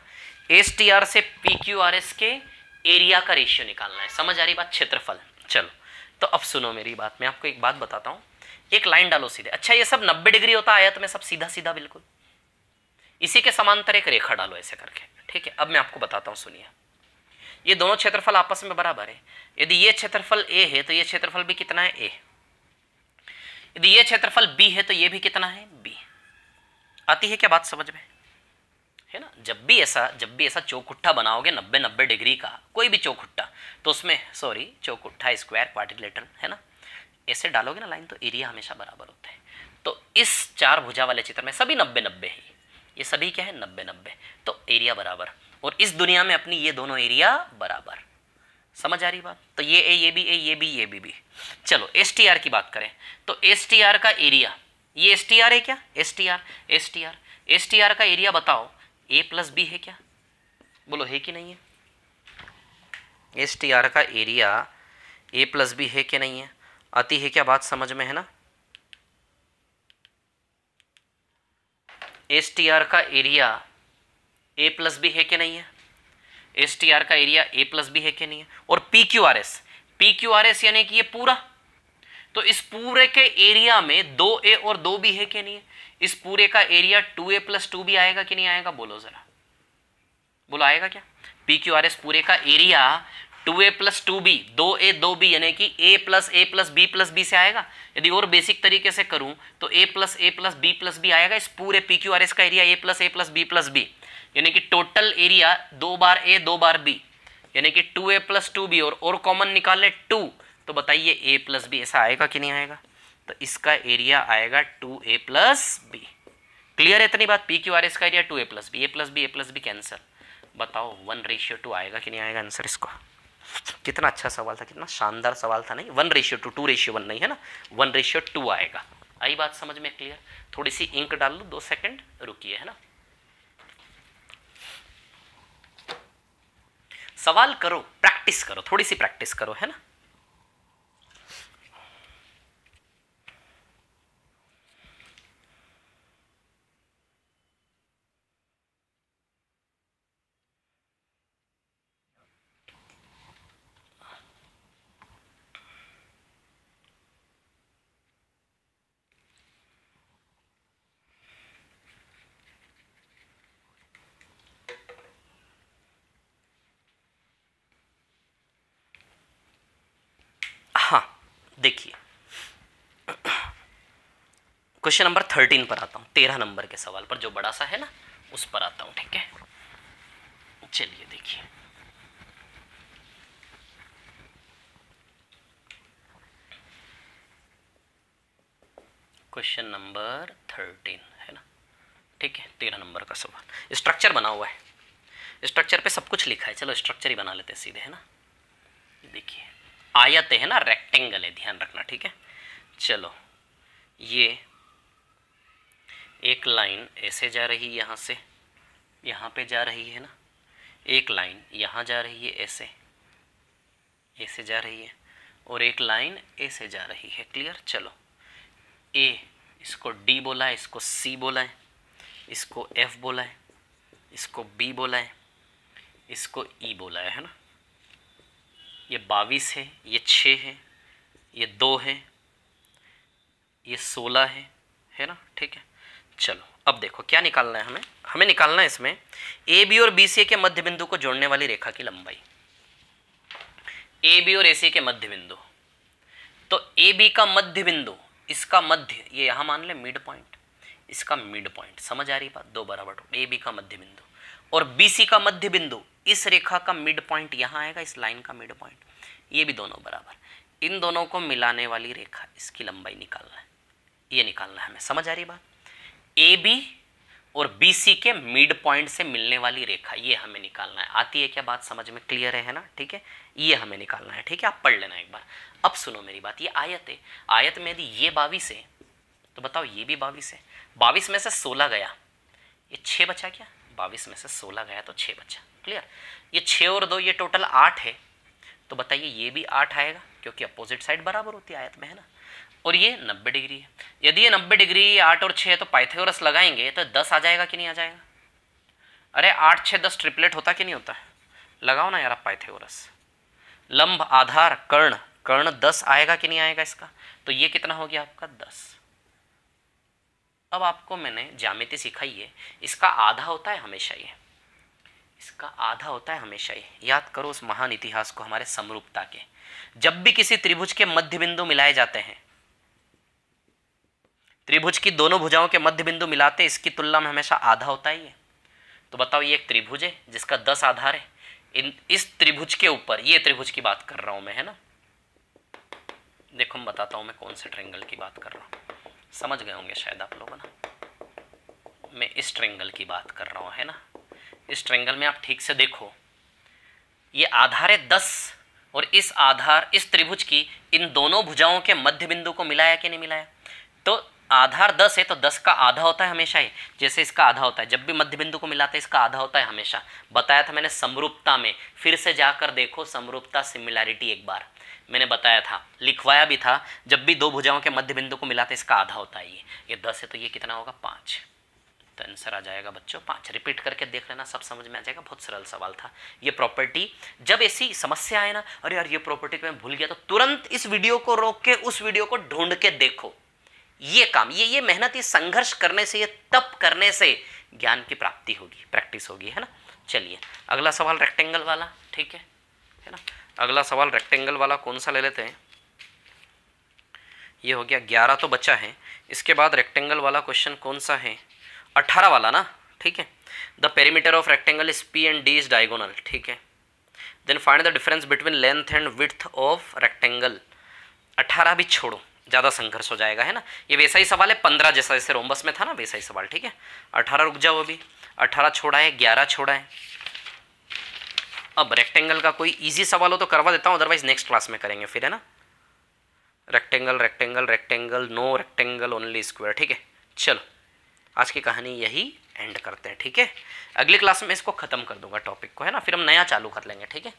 STR से PQRS के एरिया का रेशियो निकालना है, समझ आ रही बात, क्षेत्रफल। चलो तो अब सुनो मेरी बात, मैं आपको एक बात बताता हूं, एक लाइन डालो सीधे, अच्छा ये सब 90 डिग्री होता है आयत में, सब सीधा सीधा बिल्कुल, इसी के समांतर एक रेखा डालो ऐसे करके, ठीक है। अब मैं आपको बताता हूं, सुनिए, ये दोनों क्षेत्रफल आपस में बराबर है, यदि ये क्षेत्रफल A है तो ये क्षेत्रफल भी कितना है A, यदि ये क्षेत्रफल b है तो ये भी कितना है b। आती है क्या बात समझ में, है ना। जब भी ऐसा चौखुट्टा बनाओगे 90-90 डिग्री का कोई भी चौखुट्टा, तो उसमें चौखुट्टा स्क्वायर क्वाड्रिलेटरल, है ना, ऐसे डालोगे ना लाइन तो एरिया हमेशा बराबर होता है। तो इस चार भुजा वाले चित्र में सभी 90-90 है, ये सभी क्या है 90-90, तो एरिया बराबर। और इस दुनिया में अपनी ये दोनों एरिया बराबर, समझ आ रही बात। तो ये ए, ये भी ए, ये भी, ये भी। चलो एस टी आर की बात करें तो एस टी आर का एरिया, ये एस टी आर है क्या, एस टी आर का एरिया बताओ, ए प्लस बी है क्या, बोलो है कि नहीं है। एस टी आर का एरिया ए प्लस बी है कि नहीं है, आती है क्या बात समझ में, है ना। एस टी आर का एरिया ए प्लस बी है कि नहीं है, एस टी आर का एरिया ए प्लस बी है कि नहीं है। और पी क्यू आर एस यानी कि ये पूरा, तो इस पूरे के एरिया में 2a और 2b है कि नहीं है। इस पूरे का एरिया 2a प्लस 2b आएगा कि नहीं आएगा, बोलो जरा, बोलो आएगा क्या। पी क्यू आर एस पूरे का area 2a plus 2b, 2a 2b यानी कि a प्लस b से आएगा। यदि और बेसिक तरीके से करूं तो a प्लस b आएगा। इस पूरे पी क्यू आर एस का एरिया a प्लस b यानी कि total area 2 bar a 2 bar b यानी कि 2a प्लस 2b, और कॉमन निकाल ले 2, तो बताइए a प्लस बी ऐसा आएगा कि नहीं आएगा। तो इसका एरिया आएगा 2a प्लस बी। क्लियर है इतनी बात। पी क्यू आर एस का एरिया 2a प्लस बी कैंसर, बताओ 1:2 आएगा कि नहीं आएगा आंसर इसका। कितना अच्छा सवाल था, कितना शानदार सवाल था, नहीं 1:2, 2:1 नहीं है ना, 1:2 आएगा। आई बात समझ में क्लियर। थोड़ी सी इंक डाल लो, 2 सेकंड रुकिए, है ना। सवाल करो, प्रैक्टिस करो, थोड़ी सी प्रैक्टिस करो, है ना। हाँ देखिए, क्वेश्चन नंबर 13 पर आता हूँ, 13 नंबर के सवाल पर, जो बड़ा सा है ना उस पर आता हूँ, ठीक है। चलिए देखिए, क्वेश्चन नंबर 13 है ना, ठीक है। 13 नंबर का सवाल, स्ट्रक्चर बना हुआ है, स्ट्रक्चर पे सब कुछ लिखा है। चलो स्ट्रक्चर ही बना लेते हैं सीधे, है ना। देखिए आयत है ना, रेक्टेंगल है, ध्यान रखना, ठीक है। चलो ये एक लाइन ऐसे जा रही है, यहाँ से यहाँ पे जा रही है ना, एक लाइन यहाँ जा रही है, ऐसे ऐसे जा रही है, और एक लाइन ऐसे जा रही है। क्लियर। चलो ए, इसको डी बोला है, इसको सी बोला है, इसको एफ बोला है, इसको बी बोला है, इसको ई बोला है ना। ये 22 है, ये 6 है, ये 2 है, ये 16 है ना, ठीक है। चलो अब देखो क्या निकालना है हमें निकालना है इसमें ए बी और बी सी के मध्य बिंदु को जोड़ने वाली रेखा की लंबाई। ए बी और ए सी के मध्य बिंदु, तो ए बी का मध्य बिंदु, इसका मध्य ये यहाँ मान ले मिड पॉइंट, इसका मिड पॉइंट, समझ आ रही बात, दो बराबर। ए बी का मध्य बिंदु और बी सी का मध्य बिंदु, इस रेखा का मिड पॉइंट यहाँ आएगा, इस लाइन का मिड पॉइंट, ये भी दोनों बराबर। इन दोनों को मिलाने वाली रेखा, इसकी लंबाई निकालना है, ये निकालना है हमें, समझ आ रही बात। ए बी और बी सी के मिड पॉइंट से मिलने वाली रेखा, ये हमें निकालना है। आती है क्या बात समझ में, क्लियर है ना, ठीक है। ये हमें निकालना है, ठीक है। आप पढ़ लेना एक बार। अब सुनो मेरी बात, ये आयत है, आयत में यदि ये 22 है तो बताओ ये भी 22 है। 22 में से 16 गया, ये 6 बचा क्या, 22 में से 16 गया तो 6 बचा। क्लियर। ये 6 और 2 ये टोटल 8 है, तो बताइए ये भी 8 आएगा, क्योंकि अपोजिट साइड बराबर होती है आयत में, है ना। और ये 90 डिग्री है, यदि ये 90 डिग्री 8 और 6 है तो पाइथागोरस लगाएंगे तो 10 आ जाएगा कि नहीं आ जाएगा। अरे 8 6 10 ट्रिपलेट होता कि नहीं होता है, लगाओ ना यार आप पाइथागोरस। लंब आधार कर्ण, कर्ण 10 आएगा कि नहीं आएगा इसका, तो ये कितना हो गया आपका 10। अब आपको मैंने ज्यामिति सिखाई है, इसका आधा होता है हमेशा ये, इसका आधा होता है हमेशा ये। याद करो उस महान इतिहास को हमारे समरूपता के। जब भी किसी त्रिभुज के मध्य बिंदु मिलाए जाते हैं, त्रिभुज की दोनों भुजाओं के मध्य बिंदु मिलाते इसकी तुलना में हमेशा आधा होता ही है। तो बताओ ये एक त्रिभुज है जिसका 10 आधार है, इस त्रिभुज के ऊपर, ये त्रिभुज की बात कर रहा हूं मैं, है ना। देखो मैं बताता हूं मैं कौन से ट्रायंगल की बात कर रहा हूं, समझ गए होंगे शायद आप लोग ना। मैं इस ट्रायंगल की बात कर रहा हूं, है ना। इस ट्रायंगल में आप ठीक से देखो, ये आधार है 10 और इस आधार, इस त्रिभुज की इन दोनों भुजाओं के मध्य बिंदु को मिलाया कि नहीं मिलाया। तो आधार 10 है तो 10 का आधा होता है हमेशा ही, जैसे इसका आधा होता है, जब भी मध्य बिंदु को मिलाते हैं इसका आधा होता है हमेशा। बताया था मैंने समरूपता में, फिर से जाकर देखो समरूपता सिमिलैरिटी, एक बार मैंने बताया था, लिखवाया भी था, जब भी दो भुजाओं के मध्य बिंदु को मिलाते इसका आधा होता है। ये 10 है तो ये कितना होगा 5, तो आंसर आ जाएगा बच्चों 5। रिपीट करके देख लेना, सब समझ में आ जाएगा, बहुत सरल सवाल था। ये प्रॉपर्टी, जब ऐसी समस्या आए ना, अरे यार ये प्रॉपर्टी मैं भूल गया, तो तुरंत इस वीडियो को रोक के उस वीडियो को ढूंढ के देखो। ये काम, ये मेहनत, ये संघर्ष करने से, ये तप करने से ज्ञान की प्राप्ति होगी, प्रैक्टिस होगी, है ना। चलिए अगला सवाल रेक्टेंगल वाला, ठीक है ना। अगला सवाल रेक्टेंगल वाला कौन सा ले लेते हैं, ये हो गया 11 तो बचा है। इसके बाद रेक्टेंगल वाला क्वेश्चन कौन सा है, 18 वाला ना, ठीक है। The perimeter of rectangle is P and D is diagonal, ठीक है। Then find the difference between length and width of rectangle. 18 भी छोड़ो, ज़्यादा संघर्ष हो जाएगा, है ना। ये वैसा ही सवाल है 15 जैसा, जैसे रोम्बस में था ना, वैसा ही सवाल, ठीक है। 18 रुक जाओ, अभी 18 छोड़ा है, 11 छोड़ा है। अब रेक्टेंगल का कोई इजी सवाल हो तो करवा देता हूँ, अदरवाइज नेक्स्ट क्लास में करेंगे फिर, है ना। Rectangle rectangle rectangle, no rectangle only square, ठीक है। चलो आज की कहानी यही एंड करते हैं, ठीक है। अगली क्लास में इसको खत्म कर दूंगा टॉपिक को, है ना, फिर हम नया चालू कर लेंगे, ठीक है।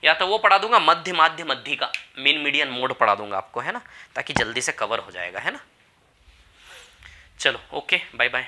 या तो वो पढ़ा दूंगा मध्य माध्य मध्य का मीन मीडियन मोड पढ़ा दूंगा आपको, है ना, ताकि जल्दी से कवर हो जाएगा, है ना। चलो ओके, बाय बाय।